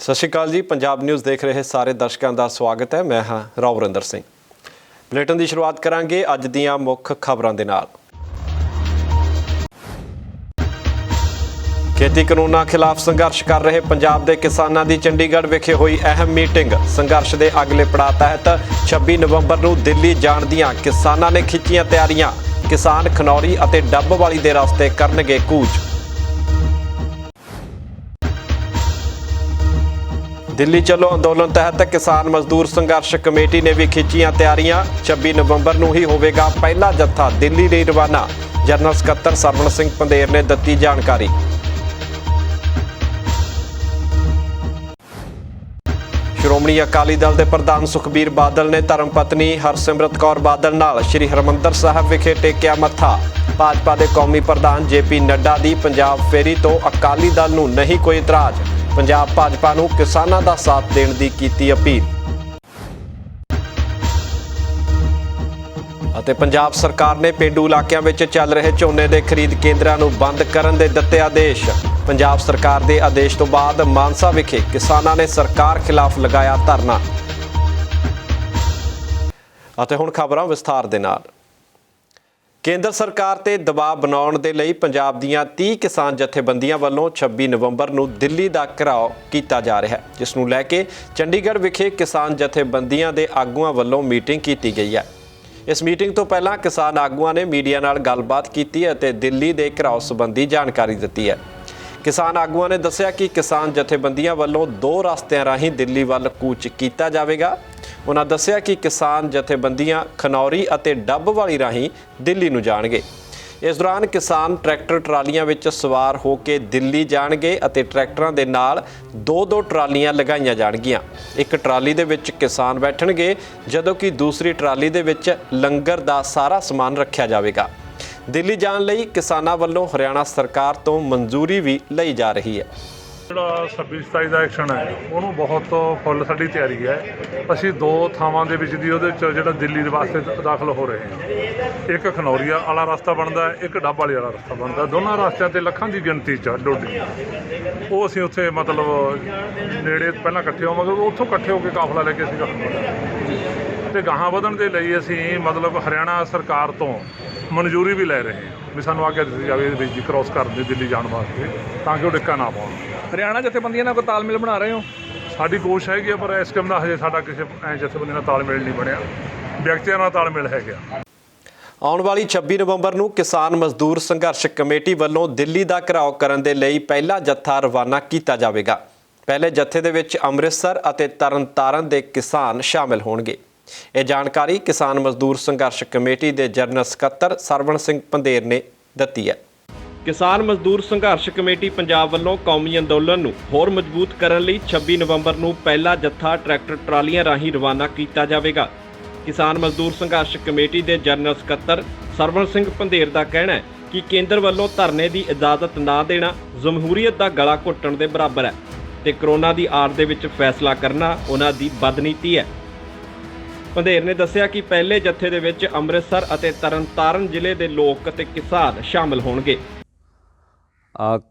ਸਤਿ ਸ਼੍ਰੀ ਅਕਾਲ ਜੀ। ਪੰਜਾਬ ਨਿਊਜ਼ ਦੇਖ ਰਹੇ ਸਾਰੇ ਦਰਸ਼ਕਾਂ ਦਾ ਸਵਾਗਤ ਹੈ। ਮੈਂ ਹਾਂ ਰਵਿੰਦਰ ਸਿੰਘ। ਬੁਲੇਟਿਨ ਦੀ ਸ਼ੁਰੂਆਤ ਕਰਾਂਗੇ ਅੱਜ ਦੀਆਂ ਮੁੱਖ ਖਬਰਾਂ ਦੇ ਨਾਲ। ਖੇਤੀ ਕਾਨੂੰਨਾਂ ਖਿਲਾਫ ਸੰਘਰਸ਼ ਕਰ ਰਹੇ ਪੰਜਾਬ ਦੇ ਕਿਸਾਨਾਂ ਦੀ ਚੰਡੀਗੜ੍ਹ ਵਿਖੇ ਹੋਈ ਅਹਿਮ ਮੀਟਿੰਗ। ਸੰਘਰਸ਼ ਦੇ ਅਗਲੇ ਪੜਾਅ ਤਹਿਤ 26 ਨਵੰਬਰ ਨੂੰ ਦਿੱਲੀ ਜਾਣ ਦੀਆਂ ਕਿਸਾਨਾਂ ਨੇ ਖਿੱਚੀਆਂ ਤਿਆਰੀਆਂ। ਕਿਸਾਨ ਖਨੌਰੀ ਅਤੇ ਡੱਬਵਾਲੀ ਦੇ ਰਸਤੇ ਕਰਨਗੇ ਕੂਚ। ਦਿੱਲੀ ਚਲੋ ਅੰਦੋਲਨ ਤਹਿਤ ਕਿਸਾਨ ਮਜ਼ਦੂਰ ਸੰਘਰਸ਼ ਕਮੇਟੀ ਨੇ ਵੀ ਖਿੱਚੀਆਂ ਤਿਆਰੀਆਂ। 26 ਨਵੰਬਰ ਨੂੰ ਹੀ ਹੋਵੇਗਾ ਪਹਿਲਾ ਜੱਥਾ ਦਿੱਲੀ ਲਈ ਰਵਾਨਾ। ਜਨਰਲ ਸਕੱਤਰ ਸਰਵਣ ਸਿੰਘ ਪੰਧੇਰ ਨੇ ਦਿੱਤੀ ਜਾਣਕਾਰੀ। ਸ਼੍ਰੋਮਣੀ ਅਕਾਲੀ ਦਲ ਦੇ ਪ੍ਰਧਾਨ ਸੁਖਬੀਰ ਬਾਦਲ ਨੇ ਧਰਮ ਪਤਨੀ ਹਰਸਿਮਰਤ ਕੌਰ ਬਾਦਲ ਨਾਲ ਸ਼੍ਰੀ ਹਰਿਮੰਦਰ ਸਾਹਿਬ ਵਿਖੇ ਟੇਕਿਆ ਮੱਥਾ। ਭਾਜਪਾ ਦੇ ਕੌਮੀ ਪ੍ਰਧਾਨ JP ਨੱਡਾ ਦੀ ਪੰਜਾਬ ਫੇਰੀ ਤੋਂ ਅਕਾਲੀ ਦਲ ਨੂੰ ਨਹੀਂ ਕੋਈ ਇਤਰਾਜ਼। ਪੰਜਾਬ ਭਾਜਪਾ ਨੂੰ ਕਿਸਾਨਾਂ ਦਾ ਸਾਥ ਦੇਣ ਦੀ ਕੀਤੀ ਅਪੀਲ। ਅਤੇ ਪੰਜਾਬ ਸਰਕਾਰ ਨੇ ਪੇਂਡੂ ਇਲਾਕਿਆਂ ਵਿੱਚ ਚੱਲ ਰਹੇ ਝੋਨੇ ਦੇ ਖਰੀਦ ਕੇਂਦਰਾਂ ਨੂੰ ਬੰਦ ਕਰਨ ਦੇ ਦਿੱਤੇ ਆਦੇਸ਼। ਪੰਜਾਬ ਸਰਕਾਰ ਦੇ ਆਦੇਸ਼ ਤੋਂ ਬਾਅਦ ਮਾਨਸਾ ਵਿਖੇ ਕਿਸਾਨਾਂ ਨੇ ਸਰਕਾਰ ਖਿਲਾਫ ਲਗਾਇਆ ਧਰਨਾ। ਅਤੇ ਹੁਣ ਖਬਰਾਂ ਵਿਸਥਾਰ ਦੇ ਨਾਲ। ਕੇਂਦਰ ਸਰਕਾਰ ਤੇ ਦਬਾਅ ਬਣਾਉਣ ਦੇ ਲਈ ਪੰਜਾਬ ਦੀਆਂ 30 ਕਿਸਾਨ ਜਥੇਬੰਦੀਆਂ ਵੱਲੋਂ 26 ਨਵੰਬਰ ਨੂੰ ਦਿੱਲੀ ਦਾ ਘਿਰਾਓ ਕੀਤਾ ਜਾ ਰਿਹਾ ਹੈ, ਜਿਸ ਨੂੰ ਲੈ ਕੇ ਚੰਡੀਗੜ੍ਹ ਵਿਖੇ ਕਿਸਾਨ ਜਥੇਬੰਦੀਆਂ ਦੇ ਆਗੂਆਂ ਵੱਲੋਂ ਮੀਟਿੰਗ ਕੀਤੀ ਗਈ ਹੈ। ਇਸ ਮੀਟਿੰਗ ਤੋਂ ਪਹਿਲਾਂ ਕਿਸਾਨ ਆਗੂਆਂ ਨੇ ਮੀਡੀਆ ਨਾਲ ਗੱਲਬਾਤ ਕੀਤੀ ਅਤੇ ਦਿੱਲੀ ਦੇ ਘਿਰਾਓ ਸੰਬੰਧੀ ਜਾਣਕਾਰੀ ਦਿੱਤੀ ਹੈ। ਕਿਸਾਨ ਆਗੂਆਂ ਨੇ ਦੱਸਿਆ ਕਿ ਕਿਸਾਨ ਜਥੇਬੰਦੀਆਂ ਵੱਲੋਂ 2 ਰਸਤਿਆਂ ਰਾਹੀਂ ਦਿੱਲੀ ਵੱਲ ਕੂਚ ਕੀਤਾ ਜਾਵੇਗਾ। ਉਹਨਾਂ ਦੱਸਿਆ ਕਿ ਕਿਸਾਨ ਜਥੇਬੰਦੀਆਂ ਖਨੌਰੀ ਅਤੇ ਡੱਬਵਾਲੀ ਰਾਹੀਂ ਦਿੱਲੀ ਨੂੰ ਜਾਣਗੇ। ਇਸ ਦੌਰਾਨ ਕਿਸਾਨ ਟਰੈਕਟਰ ਟਰਾਲੀਆਂ ਵਿੱਚ ਸਵਾਰ ਹੋ ਕੇ ਦਿੱਲੀ ਜਾਣਗੇ ਅਤੇ ਟਰੈਕਟਰਾਂ ਦੇ ਨਾਲ 2-2 ਟਰਾਲੀਆਂ ਲਗਾਈਆਂ ਜਾਣਗੀਆਂ। ਇੱਕ ਟਰਾਲੀ ਦੇ ਵਿੱਚ ਕਿਸਾਨ ਬੈਠਣਗੇ, ਜਦੋਂ ਕਿ ਦੂਸਰੀ ਟਰਾਲੀ ਦੇ ਵਿੱਚ ਲੰਗਰ ਦਾ ਸਾਰਾ ਸਮਾਨ ਰੱਖਿਆ ਜਾਵੇਗਾ। ਦਿੱਲੀ ਜਾਣ ਲਈ ਕਿਸਾਨਾਂ ਵੱਲੋਂ ਹਰਿਆਣਾ ਸਰਕਾਰ ਤੋਂ ਮਨਜ਼ੂਰੀ ਵੀ ਲਈ ਜਾ ਰਹੀ ਹੈ। ਜਿਹੜਾ 26-27 ਦਾ ਐਕਸ਼ਨ ਹੈ ਉਹਨੂੰ ਬਹੁਤ ਫੁੱਲ ਸਾਡੀ ਤਿਆਰੀ ਹੈ। ਅਸੀਂ 2 ਥਾਵਾਂ ਦੇ ਵਿੱਚ ਦੀ ਉਹਦੇ 'ਚ ਜਿਹੜਾ ਦਿੱਲੀ ਦੇ ਵਾਸਤੇ ਦਾਖਲ ਹੋ ਰਹੇ ਹਾਂ। ਇੱਕ ਖਨੌਰੀ ਵਾਲਾ ਰਸਤਾ ਬਣਦਾ, ਇੱਕ ਡੱਬਵਾਲੀ ਵਾਲਾ ਰਸਤਾ ਬਣਦਾ। ਦੋਨਾਂ ਰਸਤਿਆਂ 'ਤੇ ਲੱਖਾਂ ਦੀ ਗਿਣਤੀ 'ਚ ਡੋਡੀ ਉਹ ਅਸੀਂ ਉੱਥੇ ਮਤਲਬ ਨੇੜੇ ਪਹਿਲਾਂ ਇਕੱਠੇ ਹੋਵਾਂਗੇ, ਉੱਥੋਂ ਇਕੱਠੇ ਹੋ ਕੇ ਕਾਫਲਾ ਲੈ ਕੇ ਅਸੀਂ ਅਤੇ ਗਾਹਾਂ ਵਧਣ ਦੇ ਲਈ ਅਸੀਂ ਮਤਲਬ ਹਰਿਆਣਾ ਸਰਕਾਰ ਤੋਂ ਮਨਜ਼ੂਰੀ ਵੀ ਲੈ ਰਹੇ ਹਾਂ ਵੀ ਸਾਨੂੰ ਆਗਿਆ ਦਿੱਤੀ ਜਾਵੇ ਇਹਦੇ ਵਿੱਚ ਕ੍ਰੋਸ ਕਰਨ ਦੀ ਦਿੱਲੀ ਜਾਣ ਵਾਸਤੇ, ਤਾਂ ਕਿ ਉਹ ਡਿੱਕਾ ਨਾ ਪਾਉਣ। ਹਰਿਆਣਾ ਜਥੇਬੰਦੀਆਂ ਨਾਲ ਕੋਈ ਤਾਲਮੇਲ ਬਣਾ ਰਹੇ ਹੋ? ਸਾਡੀ ਕੋਸ਼ਿਸ਼ ਹੈਗੀ ਆ, ਪਰ ਇਸ ਕੰਮ ਦਾ ਹਜੇ ਸਾਡਾ ਕਿਸੇ ਜਥੇਬੰਦੀ ਨਾਲ ਤਾਲਮੇਲ ਨਹੀਂ ਬਣਿਆ। ਵਿਅਕਤੀਆਂ ਨਾਲ ਤਾਲਮੇਲ ਹੈਗਾ। ਆਉਣ ਵਾਲੀ 26 ਨਵੰਬਰ ਨੂੰ ਕਿਸਾਨ ਮਜ਼ਦੂਰ ਸੰਘਰਸ਼ ਕਮੇਟੀ ਵੱਲੋਂ ਦਿੱਲੀ ਦਾ ਘਿਰਾਓ ਕਰਨ ਦੇ ਲਈ ਪਹਿਲਾ ਜੱਥਾ ਰਵਾਨਾ ਕੀਤਾ ਜਾਵੇਗਾ। ਪਹਿਲੇ ਜੱਥੇ ਦੇ ਵਿੱਚ ਅੰਮ੍ਰਿਤਸਰ ਅਤੇ ਤਰਨਤਾਰਨ ਦੇ ਕਿਸਾਨ ਸ਼ਾਮਿਲ ਹੋਣਗੇ। ਇਹ ਜਾਣਕਾਰੀ ਕਿਸਾਨ ਮਜ਼ਦੂਰ ਸੰਘਰਸ਼ ਕਮੇਟੀ ਦੇ ਜਨਰਲ ਸਕੱਤਰ ਸਰਵਣ ਸਿੰਘ ਪੰਧੇਰ ਨੇ ਦਿੱਤੀ ਹੈ। ਕਿਸਾਨ ਮਜ਼ਦੂਰ ਸੰਘਰਸ਼ ਕਮੇਟੀ ਪੰਜਾਬ ਵੱਲੋਂ ਕੌਮੀ ਅੰਦੋਲਨ ਨੂੰ ਹੋਰ ਮਜ਼ਬੂਤ ਕਰਨ ਲਈ 26 ਨਵੰਬਰ ਨੂੰ ਪਹਿਲਾ ਜੱਥਾ ਟਰੈਕਟਰ ਟਰਾਲੀਆਂ ਰਾਹੀਂ ਰਵਾਨਾ ਕੀਤਾ ਜਾਵੇਗਾ। ਕਿਸਾਨ ਮਜ਼ਦੂਰ ਸੰਘਰਸ਼ ਕਮੇਟੀ ਦੇ ਜਨਰਲ ਸਕੱਤਰ ਸਰਵਣ ਸਿੰਘ ਪੰਧੇਰ ਦਾ ਕਹਿਣਾ ਹੈ ਕਿ ਕੇਂਦਰ ਵੱਲੋਂ ਧਰਨੇ ਦੀ ਇਜਾਜ਼ਤ ਨਾ ਦੇਣਾ ਜਮਹੂਰੀਅਤ ਦਾ ਗਲਾ ਘੁੱਟਣ ਦੇ ਬਰਾਬਰ ਹੈ ਤੇ ਕਰੋਨਾ ਦੀ ਆੜ ਦੇ ਵਿੱਚ ਫੈਸਲਾ ਕਰਨਾ ਉਹਨਾਂ ਦੀ ਬਦਨੀਤੀ ਹੈ। ਪੰਧੇਰ ਨੇ ਦੱਸਿਆ ਕਿ ਪਹਿਲੇ ਜੱਥੇ ਦੇ ਵਿੱਚ ਅੰਮ੍ਰਿਤਸਰ ਅਤੇ ਤਰਨਤਾਰਨ ਜ਼ਿਲ੍ਹੇ ਦੇ ਲੋਕ ਅਤੇ ਕਿਸਾਨ ਸ਼ਾਮਲ ਹੋਣਗੇ।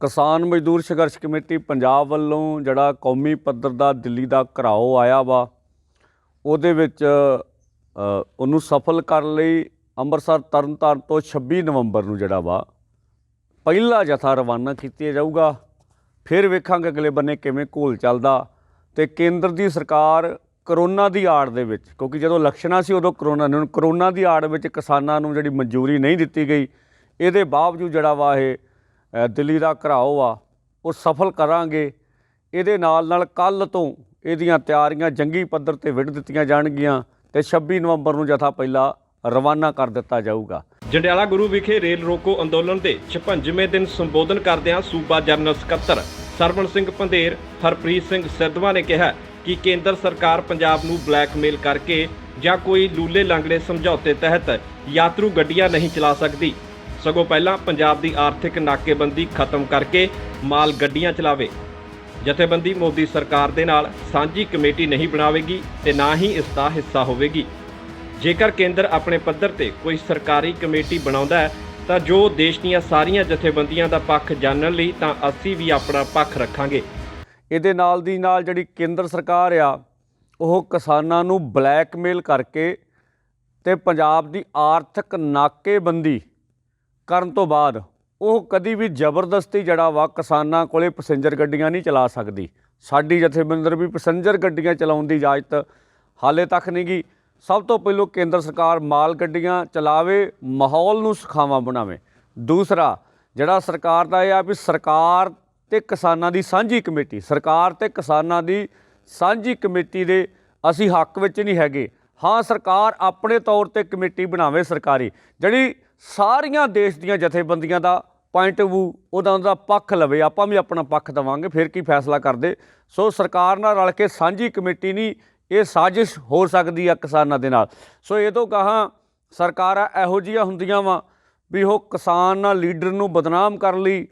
ਕਿਸਾਨ ਮਜ਼ਦੂਰ ਸੰਘਰਸ਼ ਕਮੇਟੀ ਪੰਜਾਬ ਵੱਲੋਂ ਜਿਹੜਾ ਕੌਮੀ ਪੱਧਰ ਦਾ ਦਿੱਲੀ ਦਾ ਘਿਰਾਓ ਆਇਆ ਵਾ, ਉਹਦੇ ਵਿੱਚ ਉਹਨੂੰ ਸਫਲ ਕਰਨ ਲਈ ਅੰਮ੍ਰਿਤਸਰ ਤਰਨਤਾਰਨ ਤੋਂ 26 ਨਵੰਬਰ ਨੂੰ ਜਿਹੜਾ ਵਾ ਪਹਿਲਾ ਜਥਾ ਰਵਾਨਾ ਕੀਤਾ ਜਾਊਗਾ। ਫਿਰ ਵੇਖਾਂਗੇ ਅਗਲੇ ਬੰਨੇ ਕਿਵੇਂ ਘੋਲ ਚੱਲਦਾ। ਅਤੇ ਕੇਂਦਰ ਦੀ ਸਰਕਾਰ ਕਰੋਨਾ ਦੀ ਆੜ ਦੇ ਵਿੱਚ, ਕਿਉਂਕਿ ਜਦੋਂ ਇਲੈਕਸ਼ਨਾਂ ਸੀ ਉਦੋਂ ਕਰੋਨਾ ਦੀ ਆੜ ਵਿੱਚ ਕਿਸਾਨਾਂ ਨੂੰ ਜਿਹੜੀ ਮਨਜ਼ੂਰੀ ਨਹੀਂ ਦਿੱਤੀ ਗਈ, ਇਹਦੇ ਬਾਵਜੂਦ ਜਿਹੜਾ ਵਾ ਇਹ ਦਿੱਲੀ ਦਾ ਘਿਰਾਓ ਆ ਉਹ ਸਫਲ ਕਰਾਂਗੇ। ਇਹਦੇ ਨਾਲ ਕੱਲ੍ਹ ਤੋਂ ਇਹਦੀਆਂ ਤਿਆਰੀਆਂ ਜੰਗੀ ਪੱਧਰ 'ਤੇ ਵਿੱਢ ਦਿੱਤੀਆਂ ਜਾਣਗੀਆਂ ਅਤੇ 26 ਨਵੰਬਰ ਨੂੰ ਜਥਾ ਪਹਿਲਾ ਰਵਾਨਾ ਕਰ ਦਿੱਤਾ ਜਾਊਗਾ। ਜੰਡਿਆਲਾ ਗੁਰੂ ਵਿਖੇ ਰੇਲ ਰੋਕੋ ਅੰਦੋਲਨ ਦੇ 56ਵੇਂ ਦਿਨ ਸੰਬੋਧਨ ਕਰਦਿਆਂ ਸੂਬਾ ਜਨਰਲ ਸਕੱਤਰ ਸਰਵਣ ਸਿੰਘ ਪੰਧੇਰ ਹਰਪ੍ਰੀਤ ਸਿੰਘ ਸਿੱਧਵਾਂ ਨੇ ਕਿਹਾ ਕਿ ਕੇਂਦਰ ਸਰਕਾਰ ਪੰਜਾਬ ਨੂੰ ਬਲੈਕਮੇਲ ਕਰਕੇ ਜਾਂ ਕੋਈ ਲੂਲੇ ਲੰਗੜੇ ਸਮਝੌਤੇ ਤਹਿਤ ਯਾਤਰੂ ਗੱਡੀਆਂ ਨਹੀਂ ਚਲਾ ਸਕਦੀ, ਸਗੋਂ ਪਹਿਲਾਂ ਪੰਜਾਬ ਦੀ ਆਰਥਿਕ ਨਾਕੇਬੰਦੀ ਖਤਮ ਕਰਕੇ ਮਾਲ ਗੱਡੀਆਂ ਚਲਾਵੇ। ਜਥੇਬੰਦੀ ਮੋਦੀ ਸਰਕਾਰ ਦੇ ਨਾਲ ਸਾਂਝੀ ਕਮੇਟੀ ਨਹੀਂ ਬਣਾਵੇਗੀ ਤੇ ਨਾ ਹੀ ਇਸ ਦਾ ਹਿੱਸਾ ਹੋਵੇਗੀ। ਜੇਕਰ ਕੇਂਦਰ ਆਪਣੇ ਪੱਧਰ ਤੇ ਕੋਈ ਸਰਕਾਰੀ ਕਮੇਟੀ ਬਣਾਉਂਦਾ ਹੈ ਤਾਂ ਜੋ ਦੇਸ਼ ਦੀਆਂ ਸਾਰੀਆਂ ਜਥੇਬੰਦੀਆਂ ਦਾ ਪੱਖ ਜਾਣਨ ਲਈ ਤਾਂ ਅਸੀਂ ਵੀ ਆਪਣਾ ਪੱਖ ਰੱਖਾਂਗੇ। ਇਹਦੇ ਨਾਲ ਦੀ ਨਾਲ ਜਿਹੜੀ ਕੇਂਦਰ ਸਰਕਾਰ ਆ ਉਹ ਕਿਸਾਨਾਂ ਨੂੰ ਬਲੈਕਮੇਲ ਕਰਕੇ ਤੇ ਪੰਜਾਬ ਦੀ ਆਰਥਿਕ ਨਾਕੇਬੰਦੀ ਕਰਨ ਤੋਂ ਬਾਅਦ ਉਹ ਕਦੀ ਵੀ ਜ਼ਬਰਦਸਤੀ ਜਿਹੜਾ ਵਾ ਕਿਸਾਨਾਂ ਕੋਲੇ ਪੈਸੇਂਜਰ ਗੱਡੀਆਂ ਨਹੀਂ ਚਲਾ ਸਕਦੀ। ਸਾਡੀ ਜਥੇਬੰਦੀ ਵੀ ਪੈਸੇਂਜਰ ਗੱਡੀਆਂ ਚਲਾਉਣ ਦੀ ਇਜਾਜ਼ਤ ਹਾਲੇ ਤੱਕ ਨਹੀਂ ਗੀ। ਸਭ ਤੋਂ ਪਹਿਲਾਂ ਕੇਂਦਰ ਸਰਕਾਰ ਮਾਲ ਗੱਡੀਆਂ ਚਲਾਵੇ, ਮਾਹੌਲ ਨੂੰ ਸੁਖਾਵਾਂ ਬਣਾਵੇ। ਦੂਸਰਾ ਜਿਹੜਾ ਸਰਕਾਰ ਦਾ ਇਹ ਆ ਵੀ ਸਰਕਾਰ ਤੇ ਕਿਸਾਨਾਂ ਦੀ ਸਾਂਝੀ ਕਮੇਟੀ, ਸਰਕਾਰ ਤੇ ਕਿਸਾਨਾਂ ਦੀ ਸਾਂਝੀ ਕਮੇਟੀ ਦੇ ਅਸੀਂ ਹੱਕ ਵਿੱਚ ਨਹੀਂ ਹੈਗੇ। ਹਾਂ, ਸਰਕਾਰ ਆਪਣੇ ਤੌਰ ਤੇ ਕਮੇਟੀ ਬਣਾਵੇ ਸਰਕਾਰੀ, ਜਿਹੜੀ ਸਾਰੀਆਂ ਦੇਸ਼ ਦੀਆਂ ਜਥੇਬੰਦੀਆਂ ਦਾ ਪੁਆਇੰਟ ਆਫ ਵਿਊ ਉਹਦਾ ਪੱਖ ਲਵੇ, ਆਪਾਂ ਵੀ ਆਪਣਾ ਪੱਖ ਦੇਵਾਂਗੇ, ਫਿਰ ਕੀ ਫੈਸਲਾ ਕਰਦੇ। ਸੋ ਸਰਕਾਰ ਨਾਲ ਰਲ ਕੇ ਸਾਂਝੀ ਕਮੇਟੀ ਨਹੀਂ, ਇਹ ਸਾਜ਼ਿਸ਼ ਹੋ ਸਕਦੀ ਆ ਕਿਸਾਨਾਂ ਦੇ ਨਾਲ। ਸੋ ਇਹ ਤੋਂ ਗਾਹਾਂ ਸਰਕਾਰਾਂ ਇਹੋ ਜਿਹੀਆਂ ਹੁੰਦੀਆਂ ਵਾ ਵੀ ਉਹ ਕਿਸਾਨ ਨਾਲ ਲੀਡਰ ਨੂੰ ਬਦਨਾਮ ਕਰਨ ਲਈ